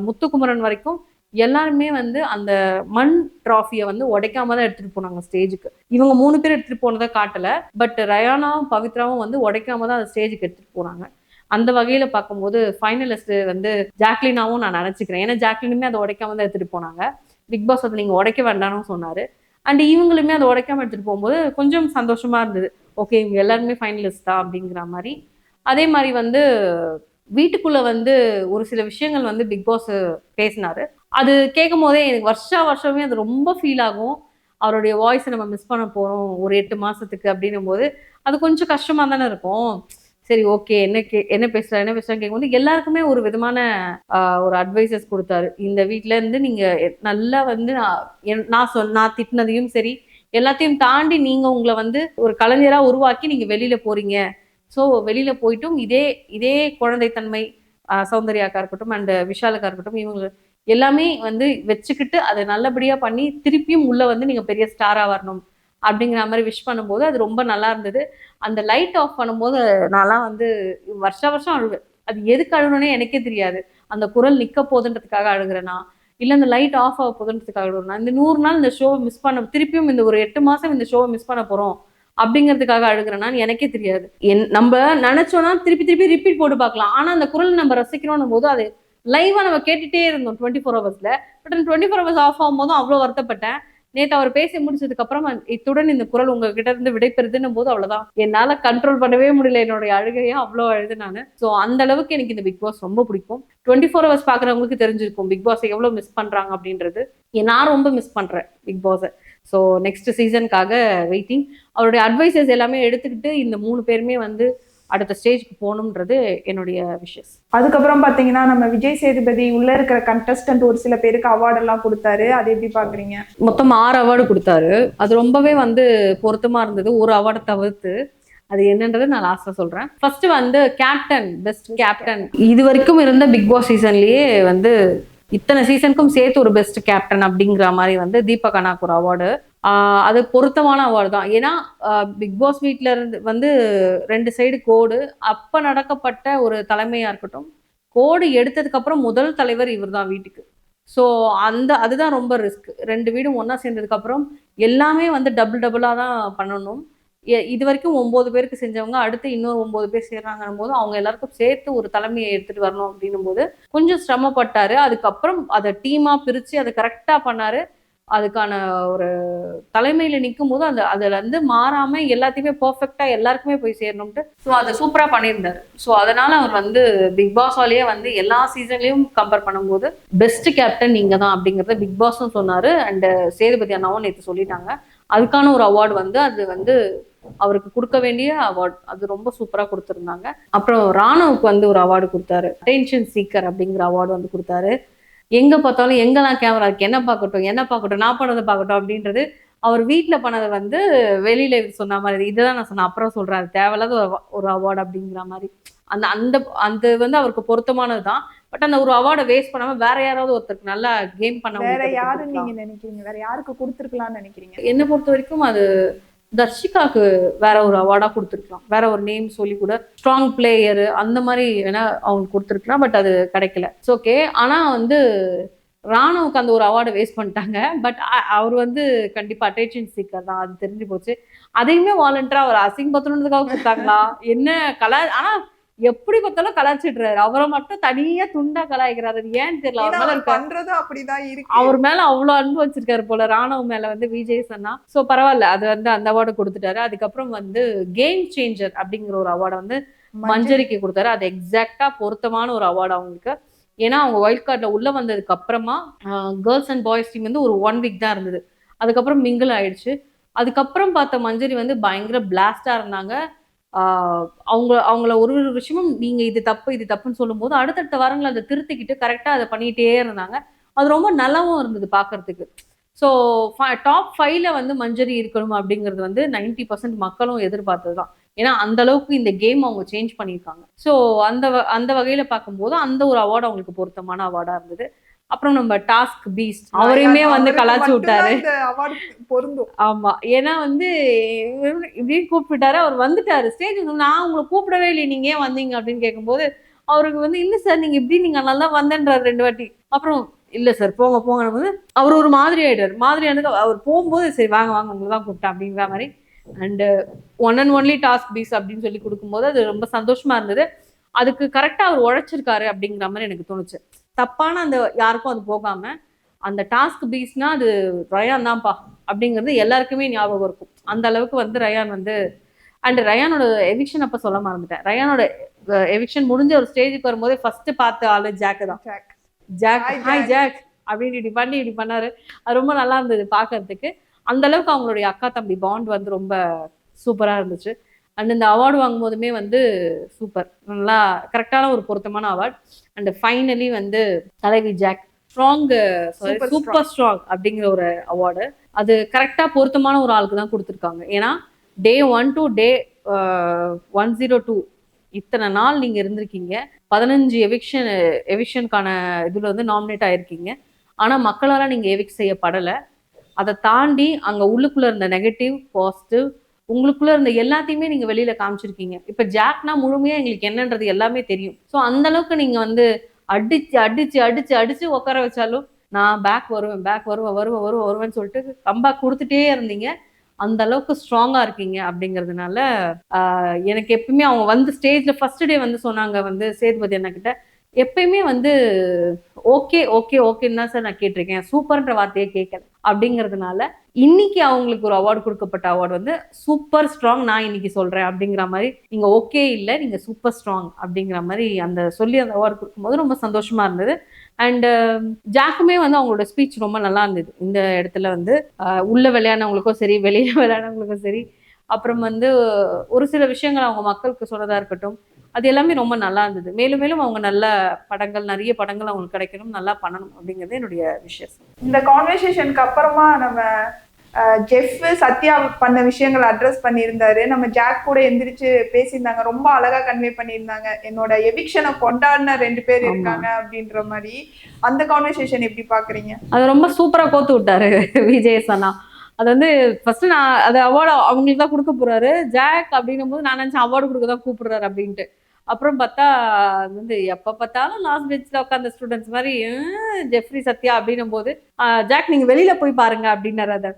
முத்துக்குமரன் வரைக்கும் எல்லாருமே வந்து அந்த மண் டிராஃபியை வந்து உடைக்காம தான் எடுத்துட்டு போனாங்க ஸ்டேஜுக்கு. இவங்க 3 பேர் எடுத்துட்டு போனதை காட்டல, பட் ரயானாவும் பவித்ராவும் வந்து உடைக்காம தான் அந்த ஸ்டேஜுக்கு எடுத்துட்டு போனாங்க. அந்த வகையில பார்க்கும்போது ஃபைனலிஸ்ட் வந்து ஜாக்லினாவும் நான் நினைச்சுக்கிறேன். ஏன்னா ஜாக்லினுமே அதை உடைக்காம தான் எடுத்துட்டு போனாங்க. பிக் பாஸ் அதை நீங்க உடைக்க வேண்டாம்னு சொன்னாரு. அண்ட் இவங்களுமே அதை உடைக்காம எடுத்துட்டு போகும்போது கொஞ்சம் சந்தோஷமா இருந்தது. ஓகே, இவங்க எல்லாருமே ஃபைனலிஸ்ட் தான் அப்படிங்கிற மாதிரி. அதே மாதிரி வந்து வீட்டுக்குள்ள வந்து ஒரு சில விஷயங்கள் வந்து பிக் பாஸ் பேசினாரு. அது கேட்கும் போதே எனக்கு வருஷமே அது ரொம்ப ஃபீல் ஆகும். அவருடைய வாய்ஸை நம்ம மிஸ் பண்ண போறோம் ஒரு 8 மாசத்துக்கு அப்படின்னும் போது அது கொஞ்சம் கஷ்டமா தானே இருக்கும். சரி, ஓகே, என்ன பேசுறான்னு கேட்கும்போது எல்லாருக்குமே ஒரு விதமான ஒரு அட்வைசஸ் கொடுத்தாரு. இந்த வீட்டுல இருந்து நீங்க நல்லா வந்து நான் திட்டினதையும் சரி எல்லாத்தையும் தாண்டி நீங்க உங்களை வந்து ஒரு கலைஞரா உருவாக்கி நீங்க வெளியில போறீங்க. ஸோ வெளியில போயிட்டும் இதே குழந்தைத்தன்மை சௌந்தர்யாக்கா இருக்கட்டும் அண்ட் விஷாலுக்கா இருக்கட்டும், இவங்க எல்லாமே வந்து வச்சுக்கிட்டு அதை நல்லபடியா பண்ணி திருப்பியும் உள்ள வந்து நீங்க பெரிய ஸ்டாரா வரணும் அப்படிங்கிற மாதிரி விஷ் பண்ணும்போது அது ரொம்ப நல்லா இருந்தது. அந்த லைட் ஆஃப் பண்ணும்போது நான்லாம் வந்து வருஷம் அழுவேன். அது எதுக்கு அழுகணும்னே எனக்கே தெரியாது. அந்த குரல் நிக்க போதுன்றதுக்காக அழுகிறேனா, இல்ல இந்த லைட் ஆஃப் ஆக போதுன்றதுக்காக அழுகிறேனா, இந்த 100 நாள் இந்த ஷோவை மிஸ் பண்ண திருப்பியும் இந்த ஒரு 8 மாசம் இந்த ஷோவை மிஸ் பண்ண போறோம் அப்படிங்கிறதுக்காக அழுகிறேனான்னு எனக்கே தெரியாது. நம்ம நினைச்சோம்னா திருப்பி ரிப்பீட் போட்டு பார்க்கலாம். ஆனா அந்த குரல் நம்ம ரசிக்கிறோம் போது அது லைவா நம்ம கேட்டுட்டே இருந்தோம் 24 ஹவர்ஸ்ல. பட் 24 ஹவர்ஸ் ஆஃப் ஆகும் போதும் அவ்வளவு வருத்தப்பட்டேன். நேற்று அவர் பேசி முடிச்சதுக்கு அப்புறம் இத்துடன் இந்த குரல் உங்ககிட்ட இருந்து விடைபெறுதுன்னும் போது அவ்வளவுதான், என்னால கண்ட்ரோல் பண்ணவே முடியல என்னுடைய அழுகையா. அவ்வளோ அழுது நானு. ஸோ அந்த அளவுக்கு எனக்கு இந்த பிக் பாஸ் ரொம்ப பிடிக்கும். 24 ஹவர்ஸ் பாக்குறவங்களுக்கு தெரிஞ்சிருக்கும் பிக் பாஸ் எவ்வளவு மிஸ் பண்றாங்க அப்படின்றது. நான் ரொம்ப மிஸ் பண்றேன் பிக் பாஸை. ஸோ நெக்ஸ்ட் சீசனுக்காக வெயிட்டிங். அவருடைய அட்வைசஸ் எல்லாமே எடுத்துக்கிட்டு இந்த 3 பேருமே வந்து அடுத்த ஸ்டேஜ்க்கு போகணும்ன்றது என்னுடைய விஷஸ். அதுக்கப்புறம் பாத்தீங்கன்னா நம்ம விஜய் சேதுபதி உள்ள இருக்கிற கண்டஸ்டன்ட் ஒரு சில பேருக்கு அவார்டு எல்லாம் கொடுத்தாரு. அது எப்படி பாக்குறீங்க? மொத்தம் 6 அவார்டு கொடுத்தாரு. அது ரொம்பவே வந்து பொருத்தமா இருந்தது. ஒரு அவார்டை தவிர்த்து. அது என்னன்றது நான் லாஸ்ட்ல சொல்றேன். ஃபர்ஸ்ட் வந்து கேப்டன், பெஸ்ட் கேப்டன். இது வரைக்கும் இருந்த பிக் பாஸ் சீசன்லயே வந்து இத்தனை சீசனுக்கும் சேர்த்து ஒரு பெஸ்ட் கேப்டன் அப்படிங்கிற மாதிரி வந்து தீபக் அண்ணாக்கு ஒரு அவார்டு. அது பொருத்தமான அவார்டு தான். ஏன்னா பிக் பாஸ் வீட்ல இருந்து வந்து 2 சைடு கோடு அப்ப நடக்கப்பட்ட ஒரு தலைமையா இருக்கட்டும், கோடு எடுத்ததுக்கு அப்புறம் முதல் தலைவர் இவர் தான் வீட்டுக்கு. ஸோ அதுதான் ரொம்ப ரிஸ்க். 2 வீடும் ஒன்னா சேர்ந்ததுக்கு அப்புறம் எல்லாமே வந்து டபுளா தான் பண்ணணும். இது வரைக்கும் 9 பேருக்கு செஞ்சவங்க அடுத்து இன்னொரு 9 பேர் சேர்றாங்கன்னும் போது அவங்க எல்லாருக்கும் சேர்த்து ஒரு தலைமையை எடுத்துட்டு வரணும் அப்படின்னும் போது கொஞ்சம் சிரமப்பட்டாரு. அதுக்கப்புறம் அதை டீமா பிரிச்சு அதை கரெக்டா பண்ணாரு. அதுக்கான ஒரு தலைமையில நிற்கும் போது அதுல இருந்து மாறாம எல்லாத்தையுமே பெர்ஃபெக்டா எல்லாருக்குமே போய் சேரணும்ட்டு ஸோ அதை சூப்பரா பண்ணியிருந்தாரு. ஸோ அதனால அவர் வந்து பிக் பாஸாலேயே வந்து எல்லா சீசன்லயும் கம்பேர் பண்ணும்போது பெஸ்ட் கேப்டன் நீங்க தான் அப்படிங்கறத பிக் பாஸும் சொன்னாரு. அண்ட் சேதுபதி அண்ணாவும் நேற்று சொல்லிட்டாங்க. அதுக்கான ஒரு அவார்டு வந்து அது வந்து அவருக்கு கொடுக்க வேண்டிய அவார்ட் அது ரொம்ப சூப்பரா கொடுத்துருந்தாங்க. அப்புறம் ராணுவுக்கு வந்து ஒரு அவார்டு கொடுத்தாரு, அட்டென்ஷன் சீக்கர் அப்படிங்கிற அவார்டு வந்து கொடுத்தாரு. எங்க பார்த்தாலும் எங்கெல்லாம் கேமரா இருக்கு, என்ன பார்க்கட்டும் என்ன பார்க்கட்டும், நான் பண்ணதை பார்க்கட்டும் அப்படின்றது. அவர் வீட்டுல பண்ணதை வந்து வெளியில சொன்ன மாதிரி, இதுதான் நான் சொன்னேன் அப்புறம் சொல்றேன், அது தேவையில்லாத ஒரு அவார்டு அப்படிங்கிற மாதிரி. அந்த அந்த அந்த வந்து அவருக்கு பொருத்தமானதுதான். பட் அந்த ஒரு அவார்டை வேஸ்ட் பண்ணாம வேற யாராவது ஒருத்தருக்கு நல்லா கேம் பண்ண வேற யாரு நீங்க நினைக்கிறீங்க, வேற யாருக்கு கொடுத்துருக்கலாம்னு நினைக்கிறீங்க? என்னை பொறுத்த வரைக்கும் அது தர்ஷிகாக்கு வேற ஒரு அவார்டா கொடுத்துருக்கலாம், வேற ஒரு நேம் சொல்லி கூட ஸ்ட்ராங் பிளேயரு அந்த மாதிரி வேணா அவங்களுக்கு கொடுத்துருக்கலாம். பட் அது கிடைக்கல. It's okay. ஆனா வந்து ராணுவுக்கு அந்த ஒரு அவார்டை வேஸ்ட் பண்ணிட்டாங்க. பட் அவர் வந்து கண்டிப்பா அட்டென்ஷன் சீக்கர் தான், அது தெரிஞ்சு போச்சு. அதையுமே வாலண்டரா அவர் அசிங்கப்படுத்தணுன்றதுக்காக கொடுத்தாங்களா என்ன கலா, ஆனா எப்படி பார்த்தாலும் கலாச்சிடுறாரு. அவரை மட்டும் தனியா துண்டா கலாய்க்கிறாரு, ஏன்னு தெரியல. அவர் மேல பண்றது அப்படிதான் இருக்கு. அவர் மேல அவ்வளவு அன்பு வச்சிருக்காரு போல ராணுவ மேல வந்து விஜய் சன்னா. சோ பரவாயில்ல, அது வந்து அந்த அவார்டு கொடுத்துட்டாரு. அதுக்கப்புறம் வந்து கேம் சேஞ்சர் அப்படிங்கிற ஒரு அவார்டை வந்து மஞ்சரிக்கு கொடுத்தாரு. அது எக்ஸாக்டா பொருத்தமான ஒரு அவார்டு அவங்களுக்கு. ஏன்னா அவங்க வைல்ட் கார்ட்ல உள்ள வந்ததுக்கு அப்புறமா கேர்ள்ஸ் அண்ட் பாய்ஸ் டீம் வந்து ஒரு 1 வீக் தான் இருந்தது. அதுக்கப்புறம் மிங்கிள் ஆயிடுச்சு. அதுக்கப்புறம் பார்த்த மஞ்சரி வந்து பயங்கர பிளாஸ்டா இருந்தாங்க. அவங்கள ஒரு ஒரு விஷயமும் நீங்க இது தப்பு இது தப்புன்னு சொல்லும் போது அடுத்தடுத்த வாரங்கள் அதை திருத்திக்கிட்டு கரெக்டா அதை பண்ணிட்டே இருந்தாங்க. அது ரொம்ப நல்லாவும் இருந்தது பாக்குறதுக்கு. ஸோ டாப் 5ல வந்து மஞ்சரி இருக்கணும் அப்படிங்கிறது வந்து 90% மக்களும் எதிர்பார்த்ததுதான். ஏன்னா அந்த அளவுக்கு இந்த கேம் அவங்க சேஞ்ச் பண்ணியிருக்காங்க. ஸோ அந்த வகையில பார்க்கும்போது அந்த ஒரு அவார்டு அவங்களுக்கு பொருத்தமான அவார்டா இருந்தது. அப்புறம் நம்ம டாஸ்க் பீஸ்ட் அவரையுமே வந்து கலாச்சி விட்டாரு. ஆமா, ஏன்னா வந்து இப்படின்னு கூப்பிட்டாரு. அவர் வந்துட்டாரு ஸ்டேஜ். நான் உங்களை கூப்பிடவே இல்லை, நீங்க ஏன் வந்தீங்க அப்படின்னு கேட்கும்போது அவருக்கு வந்து இல்ல சார் நீங்க இப்படி நீங்க நல்லா வந்தேன்றாரு 2 வாட்டி. அப்புறம் இல்ல சார் போங்க போங்க. அவர் ஒரு மாதிரி ஆயிட்டாரு. மாதிரி ஆனது அவர் போகும்போது சரி வாங்க வாங்க உங்களை தான் கூப்பிட்டேன் அப்படிங்கிற மாதிரி. And one and only task piece அப்படின்னு சொல்லி கொடுக்கும்போது அது ரொம்ப சந்தோஷமா இருந்தது. அதுக்கு கரெக்டா அவர் உழைச்சிருக்காரு அப்படிங்கிற மாதிரி எனக்கு தோணுச்சு. தப்பான அந்த யாருக்கும் அது போகாம அந்த டாஸ்க் பீஸ்னா அது ரயான் தான்ப்பா அப்படிங்கிறது எல்லாருக்குமே ஞாபகம் இருக்கும். அந்த அளவுக்கு வந்து ரயான் வந்து அண்ட் ரயானோட எவிக்ஷன் அப்ப சொல்ல மறந்துட்டேன். ரயானோட எவிக்ஷன் முடிஞ்ச ஒரு ஸ்டேஜுக்கு வரும்போதே ஃபர்ஸ்ட் பார்த்த ஆளு ஜாக் தான். ஜாக் ஹாய் ஜாக் அப்படின்னு இப்படி பண்ணாரு. அது ரொம்ப நல்லா இருந்தது பாக்குறதுக்கு. அந்த அளவுக்கு அவங்களுடைய அக்கா தம்பி பாண்ட் வந்து ரொம்ப சூப்பரா இருந்துச்சு. அண்ட் இந்த அவார்டு வாங்கும் போதுமே வந்து சூப்பர், நல்லா கரெக்டான ஒரு பொருத்தமான அவார்டு. அண்ட் ஃபைனலி வந்து தலைவி ஜாக் சூப்பர் ஸ்ட்ராங் அப்படிங்கிற ஒரு அவார்டு. அது கரெக்டா பொருத்தமான ஒரு ஆளுக்கு தான் கொடுத்துருக்காங்க. ஏன்னா டே 1 to டே 102 இத்தனை நாள் நீங்க இருந்திருக்கீங்க. 15 எவிக்ஷனுக்கான இதுல வந்து நாமினேட் ஆயிருக்கீங்க. ஆனா மக்களால நீங்க எவிக்ட் செய்யப்படலை. அதை தாண்டி அங்க உள்ளுக்குள்ள இருந்த நெகட்டிவ் பாசிட்டிவ் உங்களுக்குள்ள இருந்த எல்லாத்தையுமே நீங்க வெளியில காமிச்சிருக்கீங்க. இப்ப ஜாக்னா முழுமையா எங்களுக்கு என்னன்றது எல்லாமே தெரியும். ஸோ அந்த அளவுக்கு நீங்க வந்து அடிச்சு அடிச்சு அடிச்சு அடிச்சு உட்கார வச்சாலும் நான் பேக் வருவேன்னு சொல்லிட்டு கம்பேக் கொடுத்துட்டே இருந்தீங்க. அந்த அளவுக்கு ஸ்ட்ராங்கா இருக்கீங்க அப்படிங்கிறதுனால எனக்கு எப்பயுமே அவங்க வந்து ஸ்டேஜ்ல ஃபர்ஸ்ட் டே வந்து சொன்னாங்க வந்து சேதுபதி அண்ணா கிட்ட எப்பயுமே வந்து ஓகே ஓகே ஓகேன்னு தான் சார் நான் கேட்டிருக்கேன், சூப்பர்ன்ற வார்த்தையே கேட்கல அப்படிங்கிறதுனால இன்னைக்கு அவங்களுக்கு ஒரு அவார்டு கொடுக்கப்பட்ட அவார்டு வந்து சூப்பர் ஸ்ட்ராங். நான் இன்னைக்கு சொல்றேன் அப்படிங்கிற மாதிரி, நீங்க ஓகே இல்லை நீங்க சூப்பர் ஸ்ட்ராங் அப்படிங்கிற மாதிரி அந்த சொல்லி அந்த அவார்டு கொடுக்கும்போது ரொம்ப சந்தோஷமா இருந்தது. அண்ட் ஜாக்குமே வந்து அவங்களோட ஸ்பீச் ரொம்ப நல்லா இருந்தது. இந்த இடத்துல வந்து உள்ள விளையாடுனவங்களுக்கும் சரி வெளியில விளையாடுனவங்களுக்கும் சரி, அப்புறம் வந்து ஒரு சில விஷயங்கள் அவங்க மக்களுக்கு சொன்னதா இருக்கட்டும், அது எல்லாமே ரொம்ப நல்லா இருந்தது. மேலும் மேலும் அவங்க நல்ல படங்கள் நிறைய படங்கள் அவங்களுக்கு கிடைக்கணும், நல்லா பண்ணணும் அப்படிங்கிறது என்னுடைய விஷயம். இந்த கான்வர்சேஷனுக்கு அப்புறமா நம்ம ஜெஃப் சத்யா பண்ண விஷயங்களை அட்ரஸ் பண்ணியிருந்தாரு. நம்ம ஜாக் கூட எந்திரிச்சு பேசியிருந்தாங்க, ரொம்ப அழகா கன்வே பண்ணியிருந்தாங்க. என்னோட எவிக்ஷனை கொண்டாடின 2 பேர் இருக்காங்க அப்படின்ற மாதிரி. அந்த கான்வர்சேஷன் எப்படி பாக்குறீங்க? அது ரொம்ப சூப்பரா கோத்து விட்டாரு விஜய் சன்னா. அது வந்து ஃபர்ஸ்ட் நான் அது அவார்டு அவங்களுக்கு தான் கொடுக்க போறாரு ஜாக் அப்படின்னும் போது நான் நினைச்சேன் அவார்டு கொடுக்க தான் கூப்பிடுறாரு அப்படின்ட்டு. அப்புறம் பார்த்தா வந்து எப்ப பார்த்தாலும் லாஸ்ட் பெஞ்ச்ல உட்காந்த ஸ்டூடெண்ட்ஸ் மாதிரி ஜெஃப்ரி சத்யா அப்படின்னும் போது ஜாக் நீங்க வெளியில போய் பாருங்க அப்படின்னாரு. அதை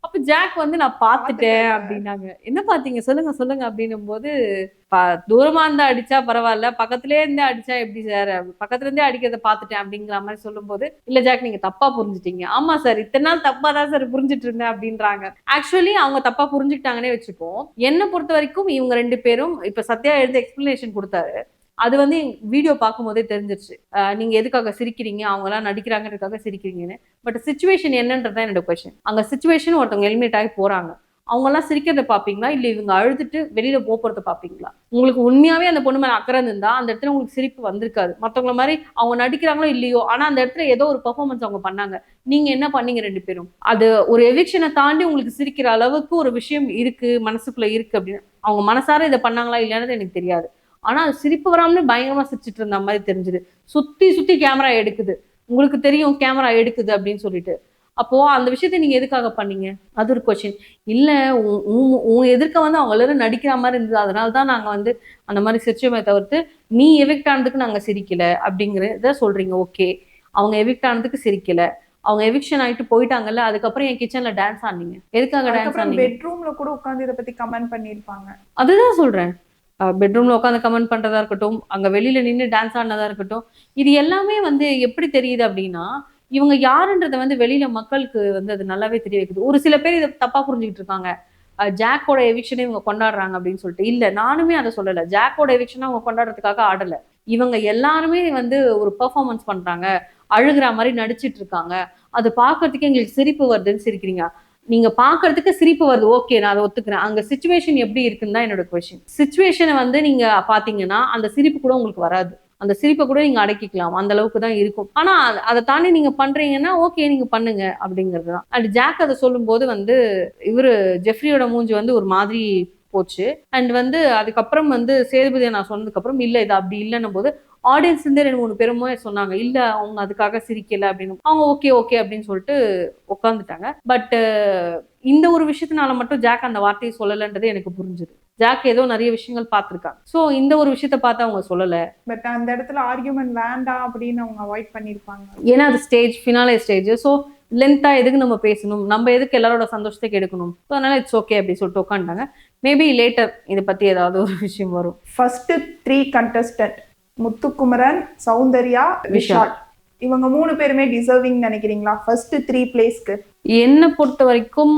அப்ப ஜாக் வந்து நான் பார்த்துட்டேன் அப்படின்னாங்க. என்ன பார்த்தீங்க சொல்லுங்க சொல்லுங்க அப்படின்னும் போது தூரமா இருந்தா அடிச்சா பரவாயில்ல, பக்கத்துலேயே இருந்தே அடிச்சா எப்படி சார், பக்கத்துல இருந்தே அடிக்கிறத பார்த்துட்டேன் அப்படிங்கிற மாதிரி சொல்லும் போது இல்ல ஜாக் நீங்க தப்பா புரிஞ்சுட்டீங்க. ஆமா சார் இத்தனை நாள் தப்பா தான் சார் புரிஞ்சுட்டு இருந்தேன் அப்படின்றாங்க. ஆக்சுவலி அவங்க தப்பா புரிஞ்சுக்கிட்டாங்கன்னே வச்சுப்போம். என்னை பொறுத்த வரைக்கும் இவங்க 2 பேரும் இப்ப சத்யா எழுந்து எக்ஸ்பிளனேஷன் கொடுத்தாரு. அது வந்து வீடியோ பார்க்கும் போதே தெரிஞ்சிருச்சு நீங்க எதுக்காக சிரிக்கிறீங்க, அவங்க எல்லாம் நடிக்கிறாங்கிறதுக்காக சிரிக்கிறீங்கன்னு. பட் சிச்சுவேஷன் என்னன்றதான் என்னோட கொஸ்டின். அங்க சிச்சுவேஷன் ஒருத்தவங்க எலிமினேட் ஆகி போறாங்க. அவங்க எல்லாம் சிரிக்கிறத பாப்பீங்களா இல்ல இவங்க அழுதுட்டு வெளியில போறத பாப்பீங்களா? உங்களுக்கு உண்மையாவே அந்த பொண்ணு மேல அக்கறை இருந்தா அந்த இடத்துல உங்களுக்கு சிரிப்பு வந்திருக்காது. மத்தவங்கள மாதிரி அவங்க நடிக்கிறாங்களோ இல்லையோ, ஆனா அந்த இடத்துல ஏதோ ஒரு பெர்ஃபார்மன்ஸ் அவங்க பண்ணாங்க. நீங்க என்ன பண்ணீங்க 2 பேரும்? அது ஒரு எவிக்ஷனை தாண்டி உங்களுக்கு சிரிக்கிற அளவுக்கு ஒரு விஷயம் இருக்கு, மனசுக்குள்ள இருக்கு அப்படின்னு அவங்க மனசார இதை பண்ணாங்களா இல்லையானது எனக்கு தெரியாது. ஆனா அது சிரிப்பு வராமலே பயங்கரமா சிரிச்சிட்டு இருந்த மாதிரி தெரிஞ்சுது. சுத்தி சுத்தி கேமரா எடுக்குது. உங்களுக்கு தெரியும் கேமரா எடுக்குது அப்படின்னு சொல்லிட்டு. அப்போ அந்த விஷயத்த நீங்க எதுக்காக பண்ணீங்க? அது ஒரு கொஸ்டின். இல்ல உன் எதிர்க்க வந்து அவங்க எல்லாரும் நடிக்கிற மாதிரி இருந்தது. அதனால தான் நாங்க வந்து அந்த மாதிரி சிரிச்சோமே தவிர்த்து, நீ எவிக்ட் ஆனதுக்கு நாங்க சிரிக்கல அப்படிங்கிறத சொல்றீங்க. ஓகே. அவங்க எவிக்ட் ஆனதுக்கு சிரிக்கல. அவங்க எவிக்ஷன் ஆயிட்டு போயிட்டாங்கல்ல. அதுக்கப்புறம் என் கிச்சன்ல டான்ஸ் ஆடுனீங்க. எதுக்காக டான்ஸ் ஆடுனீங்க? பெட்ரூம்ல கூட உட்கார்ந்து இத பத்தி கமெண்ட் பண்ணிருப்பாங்க. அதுதான் சொல்றேன். பெட்ரூம்ல உட்காந்து கமெண்ட் பண்றதா இருக்கட்டும், அங்க வெளியில நின்னு டான்ஸ் ஆடினதா இருக்கட்டும், இது எல்லாமே வந்து எப்படி தெரியுது அப்படின்னா, இவங்க யாருன்றத வந்து வெளியில மக்களுக்கு வந்து அது நல்லாவே தெரிய வைக்குது. ஒரு சில பேர் இத தப்பா புரிஞ்சுகிட்டு இருக்காங்க. ஜாக்கோட எவிக்ஷனை இவங்க கொண்டாடுறாங்க அப்படின்னு சொல்லிட்டு. இல்ல நானுமே அதை சொல்லல. ஜாக்கோட எவிக்ஷனை அவங்க கொண்டாடுறதுக்காக ஆடல. இவங்க எல்லாருமே வந்து ஒரு பெர்ஃபார்மன்ஸ் பண்றாங்க. அழுகுற மாதிரி நடிச்சிட்டு இருக்காங்க. அது பார்க்கறதுக்கு எங்களுக்கு சிரிப்பு வருதுன்னு சிரிக்கிறீங்க. நீங்க பாக்குறதுக்கு சிரிப்பு வருது. ஓகே, நான் அதை ஒத்துக்கிறேன். அங்க சிச்சுவேஷன் எப்படி இருக்குன்னு தான் என்னோட கொஸ்டின். சிச்சுவேஷனை வந்து நீங்க பாத்தீங்கன்னா அந்த சிரிப்பு கூட உங்களுக்கு வராது. அந்த சிரிப்பை கூட நீங்க அடக்கிக்கலாம். அந்த அளவுக்கு தான் இருக்கும். ஆனா அதை தாண்டி நீங்க பண்றீங்கன்னா ஓகே நீங்க பண்ணுங்க அப்படிங்கிறது தான். அண்ட் ஜாக் அதை சொல்லும் போது வந்து இவரு ஜெஃப்ரியோட மூஞ்சி வந்து ஒரு மாதிரி போச்சு. அண்ட் வந்து அதுக்கப்புறம் வந்து சேதுபதியை நான் சொன்னதுக்கு அப்புறம் இல்ல இது அப்படி இல்லைன்னும் போது ஆடியன்ஸ் இருந்து 2-3 பேருமே சொன்னாங்க. இல்ல அவங்க அதுக்காக சிரிக்கல அப்படின்னு. அவங்க ஓகே ஓகே அப்படின்னு சொல்லிட்டு உட்காந்துட்டாங்க. பட் இந்த ஒரு விஷயத்தினால மட்டும் ஜாக் அந்த வார்த்தையை சொல்லலன்றது எனக்கு புரிஞ்சுது. ஜாக் ஏதோ நிறைய விஷயங்கள் பார்த்திருக்காங்க. சோ இந்த ஒரு விஷயத்த பார்த்து அவங்க சொல்லல. பட் அந்த இடத்துல ஆர்கியூமெண்ட் வேண்டாம் அப்படின்னு அவங்க அவாய்ட் பண்ணிருப்பாங்க. ஏன்னா அது ஸ்டேஜ், ஃபினாலே ஸ்டேஜ். சோ லென்த்தா எதுக்கு நம்ம பேசணும், நம்ம எதுக்கு எல்லாரோட சந்தோஷத்தை கெடுக்கணும். ஸோ அதனால இட்ஸ் ஓகே அப்படின்னு சொல்லிட்டு உட்காந்துட்டாங்க. மேபி லேட்டர் இதை பத்தி ஏதாவது ஒரு விஷயம் வரும். ஃபர்ஸ்ட் 3 கண்டஸ்டன்ட் முத்துக்குமரன், சௌந்தர்யா, விஷால், இவங்க 3 பேருமே டிசர்விங் நினைக்கிறீங்களா ஃபர்ஸ்ட் 3 பிளேஸ்க்கு? என்னை பொறுத்த வரைக்கும்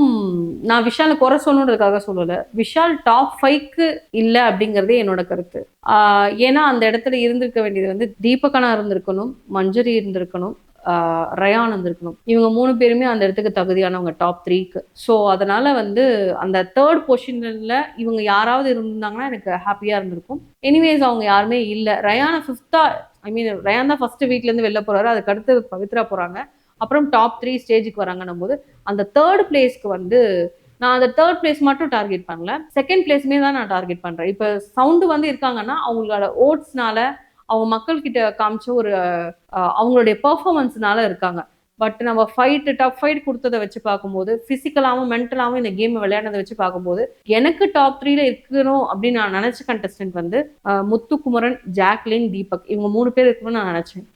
நான் விஷாலை குறை சொல்லணுன்றதுக்காக சொல்லல. விஷால் டாப் 5க்கு இல்லை அப்படிங்கறதே என்னோட கருத்து. ஏன்னா அந்த இடத்துல இருந்திருக்க வேண்டியது வந்து தீபகனா இருந்திருக்கணும், மஞ்சரி இருந்திருக்கணும், ரயான் இருந்திருக்கணும். இவங்க 3 பேருமே அந்த இடத்துக்கு தகுதியானவங்க டாப் 3க்கு. ஸோ அதனால வந்து அந்த 3rd பொசிஷன்ல இவங்க யாராவது இருந்தாங்கன்னா எனக்கு ஹாப்பியா இருந்திருக்கும். எனிவேஸ் அவங்க யாருமே இல்லை. ரயான 5th, ரயான் தான் ஃபர்ஸ்ட் வீக்ல இருந்து வெளில போறாரு. அதுக்கு அடுத்து பவித்ரா போறாங்க. அப்புறம் டாப் 3 ஸ்டேஜுக்கு வராங்கன்னும் போது அந்த 3rd பிளேஸ்க்கு வந்து நான் அந்த 3rd பிளேஸ் மட்டும் டார்கெட் பண்ணல, 2nd பிளேஸ்மே தான் நான் டார்கெட் பண்றேன். இப்ப சவுண்டு வந்து இருக்காங்கன்னா அவங்களோட ஓட்ஸ்னால அவங்க மக்கள் கிட்ட காமிச்ச ஒரு அவங்களுடைய பெர்ஃபார்மன்ஸ்னால இருக்காங்க. பட் நம்ம டாப் 5 கொடுத்ததை வச்சு பார்க்கும்போது, பிசிக்கலாவும் மென்டலாவும் இந்த கேம் விளையாடுறதை வச்சு பார்க்கும்போது எனக்கு டாப் 3ல இருக்கணும் அப்படின்னு நான் நினைச்ச கண்டஸ்டன்ட் வந்து முத்துக்குமரன், ஜாக்லின், தீபக், இவங்க 3 பேர் இருக்கணும்னு நான் நினைச்சேன்.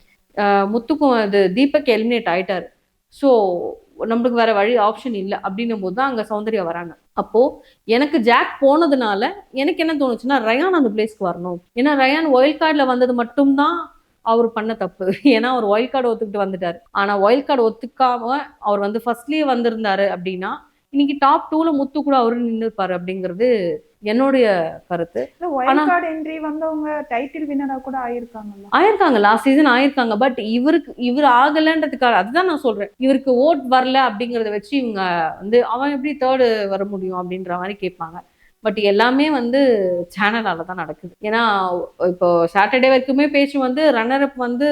தீபக் எலிமினேட் ஆயிட்டாரு. ஸோ நம்மளுக்கு வேற வழி ஆப்ஷன் இல்லை அப்படின்னும் போது தான் அங்க சௌந்தர்யா வராங்க. அப்போ எனக்கு ஜாக் போனதுனால எனக்கு என்ன தோணுச்சுன்னா ரயான் அந்த பிளேஸ்க்கு வரணும். ஏன்னா ரயான் ஒயில்ட் கார்டுல வந்தது மட்டும்தான் அவர் பண்ண தப்பு. ஏன்னா அவர் ஒயில்ட் கார்டு ஒத்துக்கிட்டு வந்துட்டாரு. ஆனா ஒயில்ட் கார்டு ஒத்துக்காம அவர் வந்து ஃபர்ஸ்ட்லயே வந்திருந்தாரு அப்படின்னா இன்னைக்கு டாப் 2ல முத்து கூட அவரு நின்று இருப்பாரு அப்படிங்கிறது என்னுடைய கருத்து. என்ட்ரி வந்தவங்க டைட்டில் வின்னரா கூட ஆயிருக்காங்க லாஸ்ட் சீசன் ஆயிருக்காங்க. பட் இவர் ஆகலன்றதுக்காக அதுதான் நான் சொல்றேன். இவருக்கு ஓட் வரல அப்படிங்கறத வச்சு இவங்க வந்து அவன் எப்படி 3rd வர முடியும் அப்படின்ற மாதிரி கேட்பாங்க. பட் எல்லாமே வந்து சேனலால தான் நடக்குது. ஏன்னா இப்போ சாட்டர்டே வரைக்குமே பேச்சு வந்து ரன்னர் அப் வந்து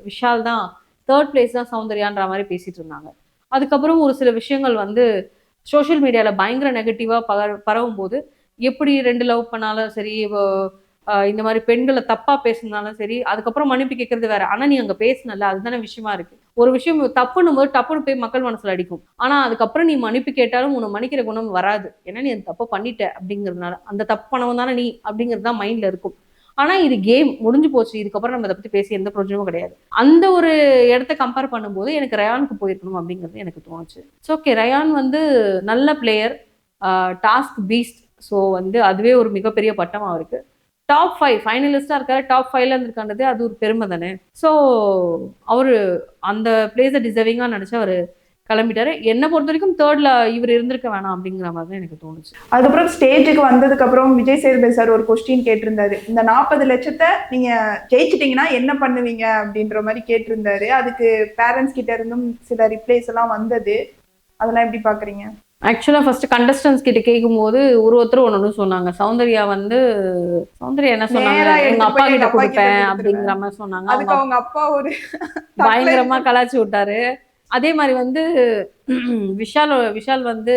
விஷால் தான், 3rd பிளேஸ் தான் சௌந்தர்யான்ற மாதிரி பேசிட்டு இருந்தாங்க. அதுக்கப்புறம் ஒரு சில விஷயங்கள் வந்து சோஷியல் மீடியால பயங்கர நெகட்டிவா பரவும் போது எப்படி 2 லவ் பண்ணாலும் சரி, இந்த மாதிரி பெண்களை தப்பா பேசினாலும் சரி, அதுக்கப்புறம் மன்னிப்பு கேட்கறது வேற. ஆனா நீ அங்க பேசினல அதுதானே விஷயமா இருக்கு. ஒரு விஷயம் தப்புன்னும் போது டப்புன்னு போய் மக்கள் மனசுல அடிக்கும். ஆனா அதுக்கப்புறம் நீ மன்னிப்பு கேட்டாலும் உன்னை மன்னிக்கிற குணம் வராது. ஏன்னா நீ அந்த தப்பை பண்ணிட்ட அப்படிங்கிறதுனால அந்த தப்பு பண்ணவன் தானே நீ அப்படிங்கிறது தான் மைண்ட்ல இருக்கும். ஆனா இது கேம் முடிஞ்சு போச்சு. இதுக்கப்புறம் நம்ம அதை பத்தி பேசி எந்த பிரயோஜனமும் கிடையாது. அந்த ஒரு இடத்த கம்பேர் பண்ணும்போது எனக்கு ரயானுக்கு போயிருக்கணும் அப்படிங்கிறது எனக்கு தோணுச்சு. ஓகே, ரயான் வந்து நல்ல பிளேயர், டாஸ்க் பீஸ்ட். ஸோ வந்து அதுவே ஒரு மிகப்பெரிய பட்டமா இருக்கு. டாப் 5 ஃபைனலிஸ்டா இருக்காரு. டாப் 5ல இருந்திருக்கானது அது ஒரு பெருமை தானே. ஸோ அவரு அந்த பிளேஸை டிசர்விங்கா நினைச்சு அவரு கிளம்பிட்டாரு. என்ன பொறுத்த வரைக்கும் 3ர்ட்ல இவர் இருந்திருக்க வேணாம் அப்படிங்கிற மாதிரி தான் எனக்கு தோணுச்சு. அதுக்கப்புறம் ஸ்டேஜுக்கு வந்ததுக்கு அப்புறம் விஜய் சேதுபதி சார் ஒரு கொஸ்டின் கேட்டிருந்தாரு. இந்த 40 லட்சத்தை நீங்க ஜெயிச்சிட்டீங்கன்னா என்ன பண்ணுவீங்க அப்படின்ற மாதிரி கேட்டிருந்தாரு. அதுக்கு பேரண்ட்ஸ் கிட்ட இருந்தும் சில ரிப்ளைஸ் எல்லாம் வந்தது. அதெல்லாம் எப்படி பாக்குறீங்க? ஆக்சுவலா ஃபர்ஸ்ட் கண்டஸ்டன்ஸ் கிட்ட கேட்கும்போது ஒருத்தர் ஒண்ணு சொன்னாங்க. சௌந்தர்யா என்ன சொன்னாங்க, நேரா எங்க எடுத்துட்டு அப்பா போய் கிட்ட எங்க அப்பா கிட்ட கொடுப்பேன் கொடுத்துருவேன். அப்படிங்கிற மாதிரி சொன்னாங்க. அதுக்கு அவங்க அப்பா ஒரு பயங்கரமா கலாச்சி விட்டாரு. அதே மாதிரி வந்து விஷால் வந்து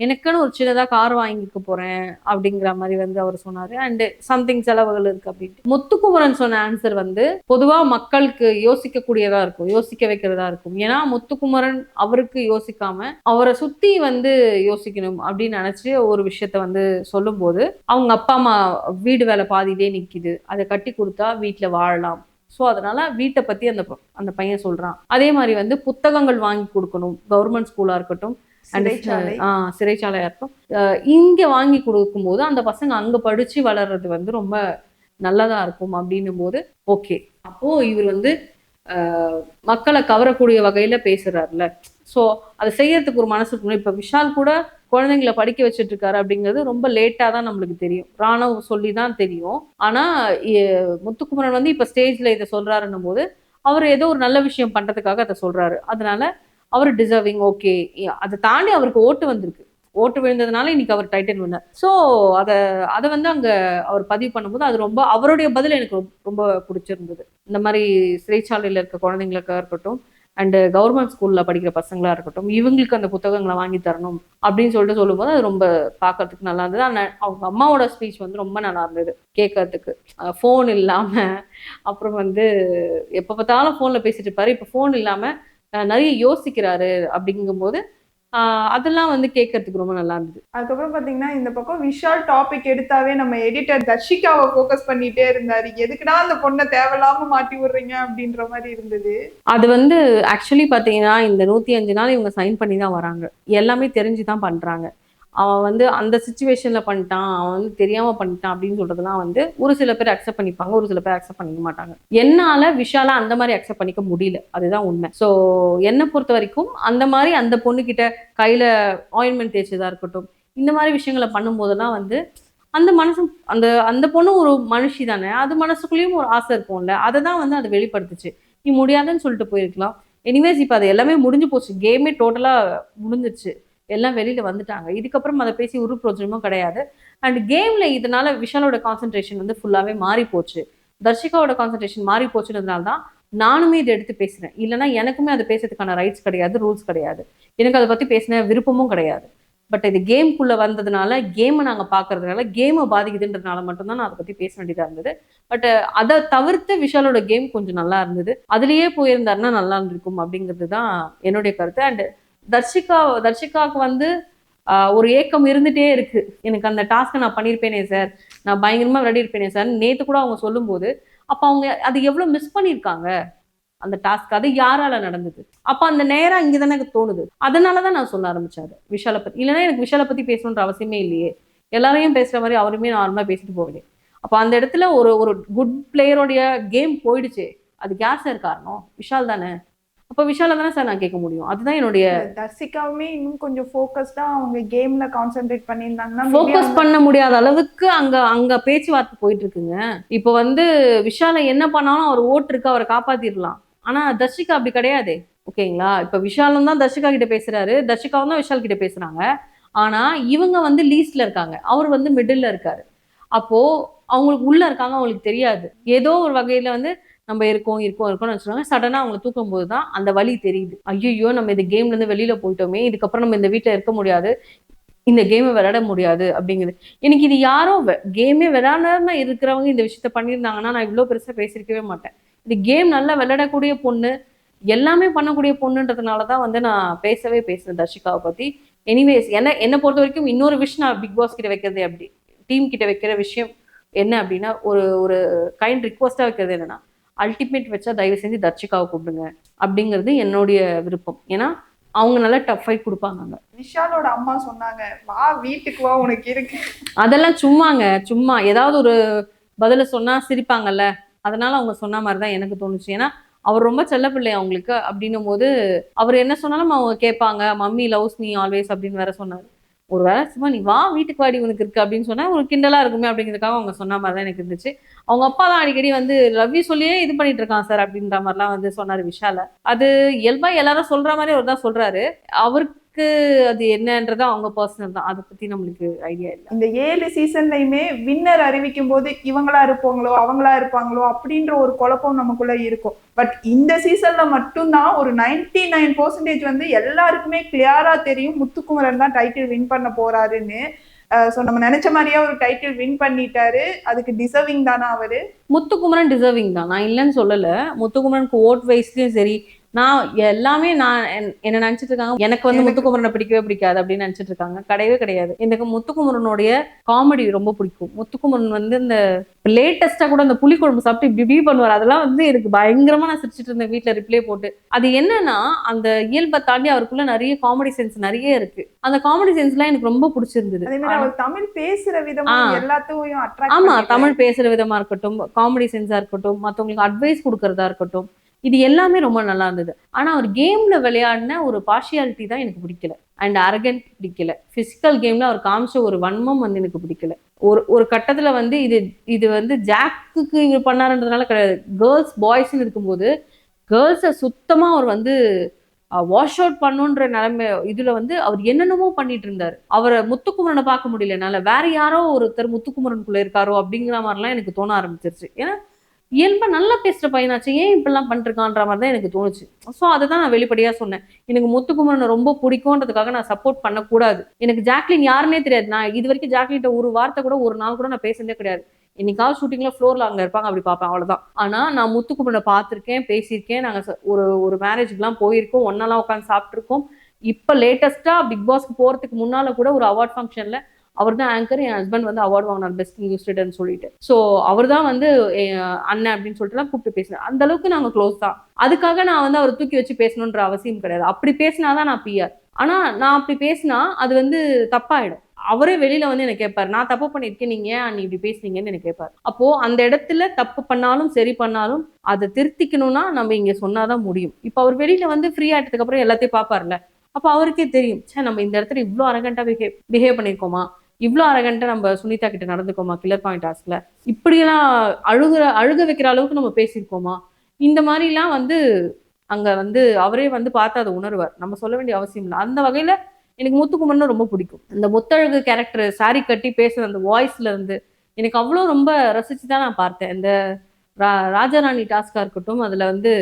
எனக்குன்னு ஒரு சின்னதா கார் வாங்கிக்க போறேன் அப்படிங்கிற மாதிரி வந்து அவர் சொன்னாரு. அண்ட் சம்திங் செலவுகள் இருக்கு அப்படின்ட்டு. முத்துக்குமரன் சொன்ன ஆன்சர் வந்து பொதுவா மக்களுக்கு யோசிக்க கூடியதா இருக்கும், யோசிக்க வைக்கிறதா இருக்கும். ஏன்னா முத்துக்குமரன் அவருக்கு யோசிக்காம அவரை சுத்தி வந்து யோசிக்கணும் அப்படின்னு நினைச்சு ஒரு விஷயத்த வந்து சொல்லும் போது, அவங்க அப்பா அம்மா வீடு வேலை பாதியிலே நிக்குது, அதை கட்டி கொடுத்தா வீட்டுல வாழலாம். ஸோ அதனால வீட்டை பத்தி அந்த பையன் சொல்றான். அதே மாதிரி வந்து புத்தகங்கள் வாங்கி கொடுக்கணும், கவர்மெண்ட் ஸ்கூலா இருக்கட்டும் அண்ட் சிறைச்சாலையா இருக்கும். இங்க வாங்கி கொடுக்கும்போது அந்த பசங்க அங்க படிச்சு வளர்றது வந்து ரொம்ப நல்லதா இருக்கும் அப்படின்னும் போது ஓகே. அப்போ இவர் வந்து மக்களை கவரக்கூடிய வகையில பேசுறாருல. ஸோ அதை செய்யறதுக்கு ஒரு மனசு இருக்கணும். இப்ப விஷால் கூட குழந்தைங்களை படிக்க வச்சுட்டு இருக்காரு அப்படிங்கிறது ரொம்ப லேட்டா தான் நம்மளுக்கு தெரியும், ராணுவ சொல்லி தான் தெரியும். ஆனா முத்துக்குமரன் வந்து இப்ப ஸ்டேஜ்ல இதை சொல்றாருன்னும் போது அவர் ஏதோ ஒரு நல்ல விஷயம் பண்றதுக்காக அதை சொல்றாரு. அதனால அவர் டிசர்விங். ஓகே, அதை தாண்டி அவருக்கு ஓட்டு வந்திருக்கு, ஓட்டு விழுந்ததுனால இன்னைக்கு அவர் டைட்டில் வின்னர். ஸோ அதை வந்து அங்க அவர் பதிவு பண்ணும்போது அது ரொம்ப அவருடைய பதில் எனக்கு ரொம்ப பிடிச்சிருந்தது. இந்த மாதிரி சிறைச்சாலையில் இருக்க குழந்தைங்களுக்கா இருக்கட்டும் அண்ட் கவர்மெண்ட் ஸ்கூல்ல படிக்கிற பசங்களா இருக்கட்டும், இவங்களுக்கு அந்த புத்தகங்களை வாங்கி தரணும் அப்படின்னு சொல்லிட்டு சொல்லும்போது அது ரொம்ப பார்க்கறதுக்கு நல்லா இருந்தது. ஆனால் அவங்க அம்மாவோட ஸ்பீச் வந்து ரொம்ப நல்லா இருந்தது கேட்கறதுக்கு. ஃபோன் இல்லாம, அப்புறம் வந்து எப்போ பார்த்தாலும் ஃபோன்ல பேசிட்டு இருப்பாரு, இப்போ ஃபோன் இல்லாம நிறைய யோசிக்கிறாரு அப்படிங்கும்போது அதெல்லாம் வந்து கேட்கறதுக்கு ரொம்ப நல்லா இருந்தது. அதுக்கப்புறம் பாத்தீங்கன்னா இந்த பக்கம் விஷால் டாபிக் எடுத்தாவே நம்ம எடிட்டர் தர்ஷிகாவை ஃபோக்கஸ் பண்ணிட்டே இருந்தாரு. எதுக்குடா அந்த பொண்ணை தேவையில்லாம மாட்டி விடுறீங்க அப்படின்ற மாதிரி இருந்தது. அது வந்து ஆக்சுவலி பாத்தீங்கன்னா இந்த 105 நாள் இவங்க சைன் பண்ணி தான் வராங்க, எல்லாமே தெரிஞ்சுதான் பண்றாங்க. அவன் வந்து அந்த சுச்சுவேஷன்ல பண்ணிட்டான், அவன் வந்து தெரியாம பண்ணிட்டான் அப்படின்னு சொல்றதுலாம் வந்து ஒரு சில பேர் அக்செப்ட் பண்ணிப்பாங்க, ஒரு சில பேர் அக்செப்ட் பண்ணிக்க மாட்டாங்க. என்னால விஷாலா அந்த மாதிரி அக்செப்ட் பண்ணிக்க முடியல, அதுதான் உண்மை. ஸோ என்னை பொறுத்த வரைக்கும் அந்த மாதிரி அந்த பொண்ணுகிட்ட கையில ஆயின்மெண்ட் தேய்ச்சதா இருக்கட்டும், இந்த மாதிரி விஷயங்களை பண்ணும்போதெல்லாம் வந்து அந்த மனசு அந்த அந்த பொண்ணு ஒரு மனுஷி தானே, அது மனசுக்குள்ளேயும் ஒரு ஆசை இருக்கும்ல, அதை தான் வந்து அதை வெளிப்படுத்துச்சு. நீ முடியாதுன்னு சொல்லிட்டு போயிருக்கலாம். எனிவேஸ் இப்போ அது எல்லாமே முடிஞ்சு போச்சு, கேமே டோட்டலா முடிஞ்சிருச்சு, எல்லாம் வெளியில வந்துட்டாங்க. இதுக்கப்புறம் அதை பேசி ஒரு பிரோஜனமும் கிடையாது. அண்ட் கேம்ல இதனால விஷாலோட கான்சென்ட்ரேஷன் வந்து ஃபுல்லாவே மாறி போச்சு, தர்ஷிகாவோட கான்சென்ட்ரேஷன் மாறி போச்சுன்றதுனால தான் நானுமே இதை எடுத்து பேசுறேன். இல்லைன்னா எனக்குமே அதை பேசுறதுக்கான ரைட்ஸ் கிடையாது, ரூல்ஸ் கிடையாது, எனக்கு அதை பத்தி பேசின விருப்பமும் கிடையாது. பட் இது கேம்குள்ள வந்ததுனால, கேமை நாங்க பாக்குறதுனால, கேமை பாதிக்குதுன்றதுனால மட்டும்தான் நான் அதை பத்தி பேச வேண்டியதா இருந்தது. பட் அதை தவிர்த்து விஷாலோட கேம் கொஞ்சம் நல்லா இருந்தது, அதுலயே போயிருந்தாருன்னா நல்லா இருந்திருக்கும் அப்படிங்கிறது தான் என்னுடைய கருத்து. அண்ட் தர்ஷிகாவுக்கு வந்து ஒரு ஏக்கம் இருந்துட்டே இருக்கு, எனக்கு அந்த டாஸ்க்கை நான் பண்ணியிருப்பேனே சார், நான் பயங்கரமா விளையாடி இருப்பேனே சார். நேத்து கூட அவங்க சொல்லும்போது அப்ப அவங்க அது எவ்வளவு மிஸ் பண்ணியிருக்காங்க அந்த டாஸ்க், அது யாரால நடந்தது. அப்ப அந்த நேரம் இங்கதானே எனக்கு தோணுது, அதனாலதான் நான் சொல்ல ஆரம்பிச்சாரு விஷாலை பத்தி. இல்லைன்னா எனக்கு விஷாலை பத்தி பேசணுன்ற அவசியமே இல்லையே, எல்லாரையும் பேசுற மாதிரி அவருமே நார்மலா பேசிட்டு போவேன். அப்ப அந்த இடத்துல ஒரு ஒரு குட் பிளேயருடைய கேம் போயிடுச்சு, அதுக்கு யார் சார் காரணம்? விஷால் தானே. அப்ப விஷால தானே சார் நான் கேட்க முடியும். அதுதான் என்னுடைய. தர்ஷிகாவுமே இன்னும் கொஞ்சம் ஃபோக்கஸ்டா அவங்க கேம்ல கான்சென்ட்ரேட் பண்ணியிருந்தாங்கன்னா ஃபோக்கஸ் பண்ண முடியாத அளவுக்கு அங்க பேச்சுவார்த்தை போயிட்டு இருக்குங்க. இப்போ வந்து விஷால என்ன பண்ணாலும் அவர் ஓட்டு இருக்கு, அவரை காப்பாத்திடலாம். ஆனா தர்ஷிகா அப்படி கிடையாது, ஓகேங்களா? இப்ப விஷாலும் தான் தர்ஷிகா கிட்ட பேசுறாரு, தர்ஷிகாவும் தான் விஷால் கிட்ட பேசுறாங்க. ஆனா இவங்க வந்து லீஸ்ட்ல இருக்காங்க, அவர் வந்து மிடில்ல இருக்காரு. அப்போ அவங்களுக்கு உள்ள இருக்காங்க, அவங்களுக்கு தெரியாது. ஏதோ ஒரு வகையில வந்து நம்ம இருக்கோம்னு வச்சுருவாங்க. சடனா அவங்க தூக்கும் போதுதான் அந்த வலி தெரியுது. ஐயோ, நம்ம இந்த கேம்ல இருந்து வெளியில போயிட்டோமே, இதுக்கப்புறம் நம்ம இந்த வீட்டுல இருக்க முடியாது, இந்த கேமை விளையாட முடியாது அப்படிங்கிறது. எனக்கு இது யாரோ கேமே விளையாடாம இருக்கிறவங்க இந்த விஷயத்த பண்ணியிருந்தாங்கன்னா நான் இவ்வளவு பெருசா பேசியிருக்கவே மாட்டேன். இது கேம் நல்லா விளையாடக்கூடிய பொண்ணு, எல்லாமே பண்ணக்கூடிய பொண்ணுன்றதுனாலதான் வந்து நான் பேசுறேன் தர்ஷிகாவை பத்தி. எனிவேஸ் என்ன பொறுத்த வரைக்கும் இன்னொரு விஷயம் நான் பிக் பாஸ் கிட்ட வைக்கிறது, அப்படி டீம் கிட்ட வைக்கிற விஷயம் என்ன அப்படின்னா, ஒரு ஒரு கைண்ட் ரிக்வஸ்டா வைக்கிறது என்னன்னா, அல்டிமேட் வச்சா தயவு செஞ்சு தர்ஷிகாவை கூப்பிடுங்க அப்படிங்கிறது என்னுடைய விருப்பம். ஏன்னா அவங்க நல்லா டஃப் ஃபைட் கொடுப்பாங்க. விஷாலோட அம்மா சொன்னாங்க, வா வீட்டுக்கு வா உனக்கு இருக்கு. அதெல்லாம் சும்மாங்க, சும்மா ஏதாவது ஒரு பதில சொன்னா சிரிப்பாங்கல்ல, அதனால அவங்க சொன்ன மாதிரிதான் எனக்கு தோணுச்சு. ஏன்னா அவர் ரொம்ப செல்ல பிள்ளை அவங்களுக்கு அப்படின்னும் போது அவர் என்ன சொன்னாலும் அவங்க கேட்பாங்க. மம்மி லவ்ஸ் மீ ஆல்வேஸ் அப்படின்னு வேற சொன்னாரு. ஒரு வேலை சும்மா நீ வா வீட்டுக்கு வாடி உனக்கு இருக்கு அப்படின்னு சொன்னா ஒரு கிண்டலா இருக்குமே அப்படிங்கிறதுக்காக அவங்க சொன்ன மாதிரிதான் எனக்கு இருந்துச்சு. அவங்க அப்பா தான் அடிக்கடி வந்து லவ் யூ சொல்லியே இது பண்ணிட்டு இருக்கான் சார் அப்படின்ற மாதிரிலாம் வந்து சொன்னாரு விஷால. அது இயல்பா எல்லாரும் சொல்ற மாதிரி அவர் தான் சொல்றாரு. அவருக்கு எனக்கு அது என்னன்றது அவங்க பர்சனல் தான், அதை பத்தி நம்மளுக்கு ஐடியா இல்லை. இந்த 7 சீசன்லயுமே வின்னர் அறிவிக்கும் போது இவங்களா இருப்பாங்களோ அவங்களா இருப்பாங்களோ அப்படின்ற ஒரு குழப்பம் நமக்குள்ள இருக்கும். பட் இந்த சீசன்ல மட்டும்தான் ஒரு 99% வந்து எல்லாருக்குமே கிளியரா தெரியும் முத்துக்குமரன் தான் டைட்டில் வின் பண்ண போறாருன்னு. ஸோ நம்ம நினைச்ச மாதிரியே ஒரு டைட்டில் வின் பண்ணிட்டாரு. அதுக்கு டிசர்விங் தானா அவரு? முத்துக்குமரன் டிசர்விங் தான், நான் இல்லைன்னு சொல்லல. முத்துக்குமரனுக்கு ஓட் வைஸ்லயும் சரி, நான் எல்லாமே நான் என்ன நினைச்சிட்டு இருக்காங்க எனக்கு வந்து முத்துக்குமரனை பிடிக்கவே பிடிக்காது அப்படின்னு நினைச்சிட்டு இருக்காங்க. கிடையவே கிடையாது. எனக்கு முத்துக்குமரனுடைய காமெடி ரொம்ப பிடிக்கும். முத்துக்குமரன் வந்து இந்த லேட்டஸ்டா கூட அந்த புளிக்குழம்பு சாப்பிட்டு இப்படி பண்ணுவார். அதெல்லாம் வந்து எனக்கு பயங்கரமா நான் சிரிச்சிட்டு இருந்தேன் வீட்டுல ரிப்ளே போட்டு. அது என்னன்னா அந்த இயல்பை தாண்டி அவருக்குள்ள நிறைய காமெடி சென்ஸ் நிறைய இருக்கு. அந்த காமெடி சென்ஸ் எல்லாம் எனக்கு ரொம்ப பிடிச்சிருந்தது. அதே மாதிரி அவர் தமிழ் பேசுற விதமும் எல்லாத்தையும் அட்ராக்ட் ஆமா, தமிழ் பேசுற விதமா இருக்கட்டும், காமெடி சென்ஸா இருக்கட்டும், மத்தவங்களுக்கு அட்வைஸ் கொடுக்கறதா இருக்கட்டும், இது எல்லாமே ரொம்ப நல்லா இருந்தது. ஆனா அவர் கேம்ல விளையாடின ஒரு பார்ஷியாலிட்டி தான் எனக்கு பிடிக்கல. அண்ட் அரகன்ட் பிடிக்கல. பிசிக்கல் கேம்ல அவர் காமிச்ச ஒரு வன்மம் வந்து எனக்கு பிடிக்கல. ஒரு கட்டத்துல வந்து இது வந்து ஜாக்குக்கு இவர் பண்ணாருன்றதுனால கிடையாது. கேர்ள்ஸ் பாய்ஸ்ன்னு இருக்கும்போது கேர்ள்ஸை சுத்தமா அவர் வந்து வாஷ் அவுட் பண்ணுன்ற நிலைமை இதுல வந்து அவர் என்னென்னமோ பண்ணிட்டு இருந்தாரு. அவரை முத்துக்குமரனை பார்க்க முடியல என்னால. வேற யாரோ ஒருத்தர் முத்துக்குமரனுக்குள்ள இருக்காரோ அப்படிங்கிற மாதிரிலாம் எனக்கு தோண ஆரம்பிச்சிருச்சு. ஏன்னா இயல்பா நல்லா பேசுற பையனாச்சு, ஏன் இப்படிலாம் பண்ணிருக்கான்ற மாதிரி தான் எனக்கு தோணுச்சு. ஸோ அதை தான் நான் வெளிப்படையா சொன்னேன். எனக்கு முத்துக்குமரனை ரொம்ப பிடிக்கும்ன்றதுக்காக நான் சப்போர்ட் பண்ணக்கூடாது. எனக்கு ஜாக்லின் யாருன்னே தெரியாது. நான் இது வரைக்கும் ஜாக்லின்ட்ட ஒரு வார்த்தை கூட ஒரு நாள் கூட நான் பேசுனதே கிடையாது. என்னைக்காவது ஷூட்டிங்ல ஃப்ளோர்ல அங்க இருப்பாங்க, அப்படி பார்ப்பேன், அவ்வளவுதான். ஆனா நான் முத்துக்குமரனை பார்த்திருக்கேன், பேசியிருக்கேன். நாங்க ஒரு மேரேஜ்க்குலாம் போயிருக்கோம், ஒன்னாலாம் உட்காந்து சாப்பிட்டுருக்கோம். இப்ப லேட்டஸ்டா பிக் பாஸ்க்கு போறதுக்கு முன்னால கூட ஒரு அவார்ட் ஃபங்க்ஷன்ல அவர் தான் ஆங்கர். என் ஹஸ்பண்ட் வந்து அவார்டு வாங்கினார் பெஸ்ட் நியூஸ் ரீடர்னு சொல்லிட்டு. ஸோ அவர் தான் வந்து அண்ணன் அப்படின்னு சொல்லிட்டுலாம் கூப்பிட்டு பேசினார். அந்த அளவுக்கு நாங்கள் க்ளோஸ் தான். அதுக்காக நான் வந்து அவர் தூக்கி வச்சு பேசணுன்ற அவசியம் கிடையாது. அப்படி பேசினாதான் நான் பிஆர். ஆனா நான் அப்படி பேசினா அது வந்து தப்பாயிடும். அவரே வெளியில வந்து எனக்கு கேட்பாரு, நான் தப்பு பண்ணிருக்கேன், நீங்க ஏன் நீ இப்படி பேசுனீங்கன்னு எனக்கு கேட்பாரு. அப்போ அந்த இடத்துல தப்பு பண்ணாலும் சரி பண்ணாலும் அதை திருத்திக்கணும்னா நம்ம இங்க சொன்னாதான் முடியும். இப்போ அவர் வெளியில வந்து ஃப்ரீ ஆயிட்டதுக்கு அப்புறம் எல்லாத்தையும் பாப்பாருல்ல, அப்போ அவருக்கே தெரியும், சே நம்ம இந்த இடத்துல இவ்வளோ அரகண்டா பிஹேவ் பண்ணிருக்கோமா, இவ்வளோ அரகண்டா நம்ம சுனிதா கிட்ட நடந்துக்கோமா, கில்லர் பாயிண்ட் டாஸ்க்ல இப்படியெல்லாம் அழுக வைக்கிற அளவுக்கு நம்ம பேசியிருக்கோமா, இந்த மாதிரிலாம் வந்து அங்க வந்து அவரே வந்து பார்த்து அதை உணர்வார். நம்ம சொல்ல வேண்டிய அவசியம் இல்லை. அந்த வகையில எனக்கு முத்துக்குமரன் ரொம்ப பிடிக்கும். இந்த முத்தழகு கேரக்டர் சாரி கட்டி பேசுற அந்த வாய்ஸ்ல இருந்து எனக்கு அவ்வளோ ரொம்ப ரசிச்சு தான் நான் பார்த்தேன். இந்த ராஜாராணி டாஸ்கா இருக்கட்டும், அதுல வந்து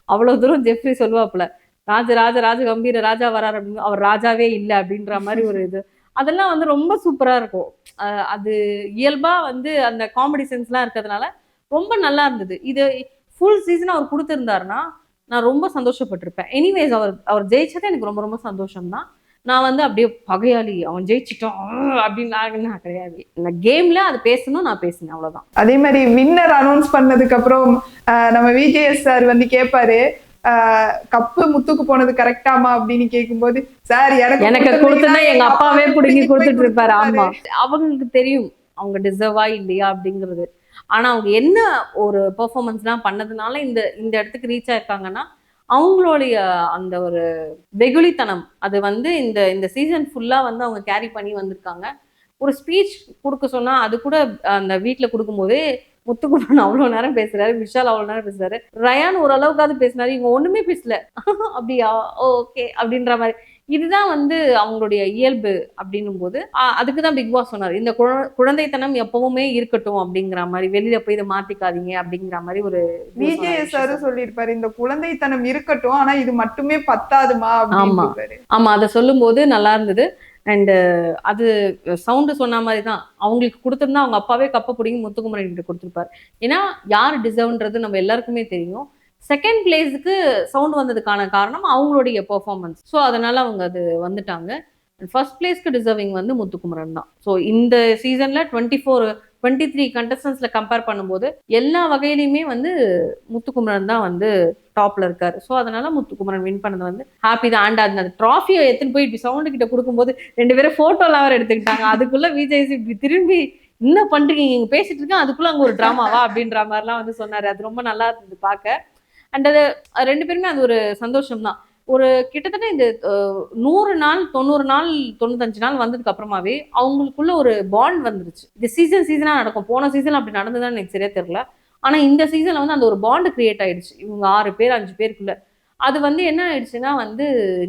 அவ்வளோ தூரம் ஜெஃப்ரி சொல்லுவாப்புல, ராஜ கம்பீர ராஜா வரார் அப்படின்னு, அவர் ராஜாவே இல்லை அப்படின்ற மாதிரி ஒரு இது, அதெல்லாம் வந்து ரொம்ப சூப்பரா இருக்கும். அது இயல்பா வந்து அந்த காமெடி சென்ஸ்லாம் இருக்கிறதுனால ரொம்ப நல்லா இருந்தது. இது ஃபுல் சீசன் அவர் கொடுத்துருந்தாருன்னா நான் ரொம்ப சந்தோஷப்பட்டிருப்பேன். எனிவேஸ் அவர் ஜெயிச்சது எனக்கு ரொம்ப ரொம்ப சந்தோஷம் தான். நான் வந்து அப்படியே பகையாளி, அவன் ஜெயிச்சிட்டோம் அப்படின்னு நான் கிடையாது. இந்த கேம்ல அது பேசணும், நான் பேசினேன், அவ்வளவுதான். அதே மாதிரி வின்னர் அனௌன்ஸ் பண்ணதுக்கு அப்புறம் நம்ம விஜேஎஸ் சார் வந்து கேட்பாரு, கப்பு முத்துக்கு போனது கரெக்டாமா அப்படின்னு கேட்கும்போது, சார் எனக்கு கொடுத்தா எங்க அப்பாவே பிடிங்கி கொடுத்துட்டு இருப்பாரு. ஆமா, அவங்களுக்கு தெரியும் அவங்க டிசர்வா இல்லையா அப்படிங்கிறது. ஆனா அவங்க என்ன ஒரு பெர்ஃபார்மன்ஸ்லாம் பண்ணதுனால இந்த இடத்துக்கு ரீச் ஆயிருக்காங்கன்னா அவங்களுடைய அந்த ஒரு வெகுளித்தனம் அது வந்து இந்த சீசன் ஃபுல்லா வந்து அவங்க கேரி பண்ணி வந்திருக்காங்க. ஒரு ஸ்பீச் கொடுக்க சொன்னா அது கூட அந்த வீட்டுல கொடுக்கும்போது முத்துக்குமரன் அவ்வளவு நேரம் பேசுறாரு, விஷால் அவ்வளவு நேரம் பேசுறாரு, ரயான் ஓரளவுக்காவது பேசினாரு, இவங்க ஒண்ணுமே பேசல. அப்படியா, ஓகே அப்படின்ற மாதிரி. இதுதான் வந்து அவங்களுடைய இயல்பு அப்படின்னும் போது அதுக்குதான் பிக் பாஸ் சொன்னார், இந்த குழந்தைத்தனம் எப்பவுமே இருக்கட்டும் அப்படிங்கிற மாதிரி, வெளியில போய் இதை மாத்திக்காதீங்க அப்படிங்கிற மாதிரி ஒரு விஜேஎஸ் சார் சொல்லியிருப்பாரு, இந்த குழந்தைத்தனம் இருக்கட்டும் ஆனா இது மட்டுமே பத்தாதுமா. ஆமா ஆமா, அதை சொல்லும் போது நல்லா இருந்தது. அண்டு அது சவுண்டு சொன்ன மாதிரி தான், அவங்களுக்கு கொடுத்துருந்தா அவங்க அப்பாவே கப்பை பிடிங்கி முத்துக்குமரன் கிட்ட கொடுத்துருப்பாரு. ஏன்னா யார் டிசர்வ்ன்றது நம்ம எல்லாருக்குமே தெரியும். செகண்ட் பிளேஸுக்கு சவுண்ட் வந்ததுக்கான காரணம் அவங்களுடைய பெர்ஃபார்மன்ஸ். ஸோ அதனால அவங்க அது வந்துட்டாங்க. ஃபர்ஸ்ட் பிளேஸ்க்கு டிசர்விங் வந்து முத்துக்குமரன் தான். ஸோ இந்த சீசன்ல 23 கண்டஸ்டன்ஸ்ல கம்பேர் பண்ணும்போது எல்லா வகையிலையுமே வந்து முத்துக்குமரன் தான் வந்து டாப்ல இருக்காரு. ஸோ அதனால முத்துக்குமரன் வின் பண்ணது வந்து ஹாப்பி தான். அண்ட் அந்த ட்ராஃபியை எடுத்துன்னு போய் இப்படி சவுண்டு கிட்ட கொடுக்கும்போது 2 பேரும் போட்டோலாம் அவர் எடுத்துக்கிட்டாங்க. அதுக்குள்ள விஜய் இப்படி திரும்பி என்ன பண்றீங்க, இங்க பேசிட்டு இருக்கேன், அதுக்குள்ள அங்க ஒரு டிராமாவா அப்படின்ற மாதிரிலாம் வந்து சொன்னாரு. அது ரொம்ப நல்லா இருந்தது பார்க்க. அண்ட் அது 2 பேருமே அது ஒரு சந்தோஷம் தான். ஒரு கிட்டத்தட்ட இந்த 100 நாள் 90 நாள் 95 நாள் வந்ததுக்கு அப்புறமாவே அவங்களுக்குள்ள ஒரு பாண்ட் வந்துருச்சு. இந்த சீசனா நடக்கும். போன சீசன் அப்படி நடந்ததுன்னு எனக்கு சரியா தெரியல. ஆனா இந்த சீசன்ல வந்து அந்த ஒரு பாண்ட் கிரியேட் ஆயிடுச்சு. இவங்க 6 பேர் 5 பேருக்குள்ள அது வந்து என்ன ஆயிடுச்சுன்னா வந்து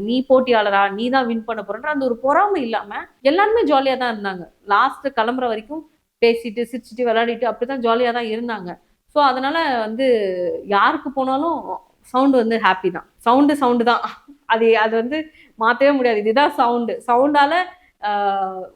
நீ போட்டியாளரா, நீ தான் வின் பண்ண போறன்ற அந்த ஒரு பொறாமை இல்லாம எல்லாருமே ஜாலியா தான் இருந்தாங்க. லாஸ்ட் கிளம்புற வரைக்கும் பேசிட்டு, சிரிச்சுட்டு, விளையாடிட்டு அப்படிதான் ஜாலியா தான் இருந்தாங்க. ஸோ அதனால வந்து யாருக்கு போனாலும் சவுண்ட் வந்து ஹாப்பி தான். சவுண்டு தான். அது அது வந்து மாத்தவே முடியாது. இதுதான் சவுண்டு. சவுண்டால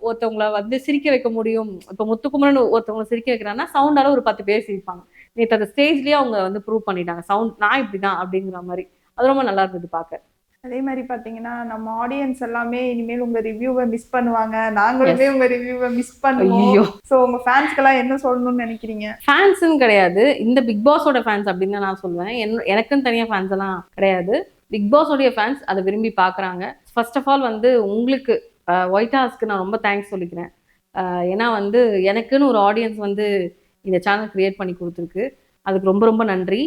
ஒருத்தவங்கள வந்து சிரிக்க வைக்க முடியும். இப்ப முத்துக்குமரன் ஒருத்தவங்கள சிரிக்க வைக்கிறாங்கன்னா, சவுண்டால ஒரு 10 பேர் சிரிப்பாங்க. நேத்து அந்த ஸ்டேஜ்லயே அவங்க வந்து ப்ரூவ் பண்ணிட்டாங்க. சவுண்ட் நான் இப்படிதான் அப்படிங்கிற மாரி. அது ரொம்ப நல்லா இருந்தது பார்க்க. அதே மாதிரி பாத்தீங்கன்னா நம்ம ஆடியன்ஸ் எல்லாமே இனிமேல் உங்க ரிவ்யூவை மிஸ் பண்ணுவாங்க, நாங்களுமே உங்க ரிவ்யூவை மிஸ் பண்ணுவோம். சோ உங்க ஃபேன்ஸ்க்கெல்லாம் என்ன சொல்லணும்னு நினைக்கிறீங்க? ஃபேன்ஸ்ன்னு கிடையாது, இந்த பிக் பாஸோட ஃபேன்ஸ் அப்படின்னு நான் சொல்லுவேன். எனக்குன்னு தனியா ஃபேன்ஸ் எல்லாம் கிடையாது. பிக் பாஸோடைய ஃபேன்ஸ் அதை விரும்பி பாக்குறாங்க. ஃபர்ஸ்ட் ஆஃப் ஆல் வந்து உங்களுக்கு ஒயிட் ஹவுஸ்க்கு நான் ரொம்ப தேங்க்ஸ் சொல்லிக்கிறேன். ஏன்னா வந்து எனக்குன்னு ஒரு ஆடியன்ஸ் வந்து இந்த சேனல் கிரியேட் பண்ணி கொடுத்துருக்கு. அதுக்கு ரொம்ப ரொம்ப நன்றி.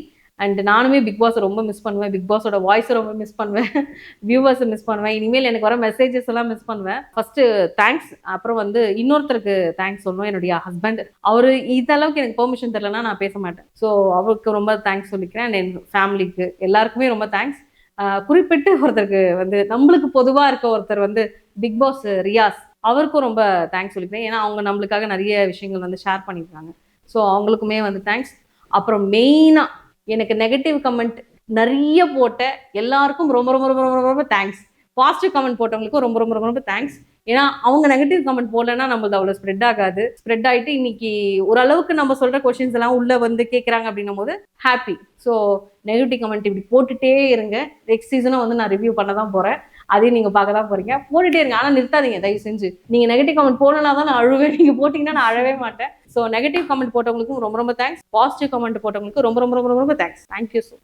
அண்ட் நானுமே பிக் பாஸை ரொம்ப மிஸ் பண்ணுவேன். பிக் பாஸோட வாய்ஸை ரொம்ப மிஸ் பண்ணுவேன். வியூவர்ஸை மிஸ் பண்ணுவேன். இனிமேல் எனக்கு வர மெசேஜஸ் எல்லாம் மிஸ் பண்ணுவேன். First thanks. அப்புறம் வந்து இன்னொருத்தருக்கு தேங்க்ஸ் சொல்லணும், என்னுடைய ஹஸ்பண்ட். அவரு இதளவுக்கு எனக்கு பெர்மிஷன் தரலன்னா நான் பேச மாட்டேன். ஸோ அவருக்கு ரொம்ப தேங்க்ஸ் சொல்லிக்கிறேன். அண்ட் என் ஃபேமிலிக்கு எல்லாருக்குமே ரொம்ப தேங்க்ஸ். குறிப்பிட்டு ஒருத்தருக்கு வந்து நம்மளுக்கு பொதுவா இருக்க ஒருத்தர் வந்து பிக் பாஸ் ரியாஸ், அவருக்கும் ரொம்ப தேங்க்ஸ் சொல்லிக்கிறேன். ஏன்னா அவங்க நம்மளுக்காக நிறைய விஷயங்கள் வந்து ஷேர் பண்ணியிருக்காங்க. ஸோ அவங்களுக்குமே வந்து தேங்க்ஸ். அப்புறம் மெயினா எனக்கு நெகட்டிவ் கமெண்ட் நிறைய போட்ட எல்லாருக்கும் ரொம்ப ரொம்ப ரொம்ப ரொம்ப ரொம்ப தேங்க்ஸ். பாசிட்டிவ் கமெண்ட் போட்டவங்களுக்கும் ரொம்ப ரொம்ப ரொம்ப ரொம்ப தேங்க்ஸ். ஏன்னா அவங்க நெகட்டிவ் கமெண்ட் போடலன்னா நம்மளது அவ்வளோ ஸ்ப்ரெட் ஆகாது. ஸ்ப்ரெட் ஆகிட்டு இன்னைக்கு ஓரளவுக்கு நம்ம சொல்ற கொஸ்டின்ஸ் எல்லாம் உள்ள வந்து கேட்குறாங்க அப்படின்னும் போது ஹாப்பி. ஸோ நெகட்டிவ் கமெண்ட் இப்படி போட்டுட்டே இருங்க. நெக்ஸ்ட் சீசனும் வந்து நான் ரிவ்யூ பண்ண தான் போறேன். அதையும் நீங்க பார்க்க தான் போறீங்க. போட்டுட்டே இருங்க, ஆனால் நிறுத்தாதீங்க தயவு செஞ்சு. நீங்க நெகட்டிவ் கமெண்ட் போடலாம் தான் நான் அழுவேன். நீங்க போட்டீங்கன்னா நான் அழவே மாட்டேன். ஸோ நெகட்டிவ் கமெண்ட் போட்டவங்களுக்கும் ரொம்ப ரொம்ப தேங்க்ஸ். பாசிட்டிவ் கமெண்ட் போட்டவங்களுக்கும் ரொம்ப ரொம்ப ரொம்ப ரொம்ப தேங்க்ஸ். Thank you so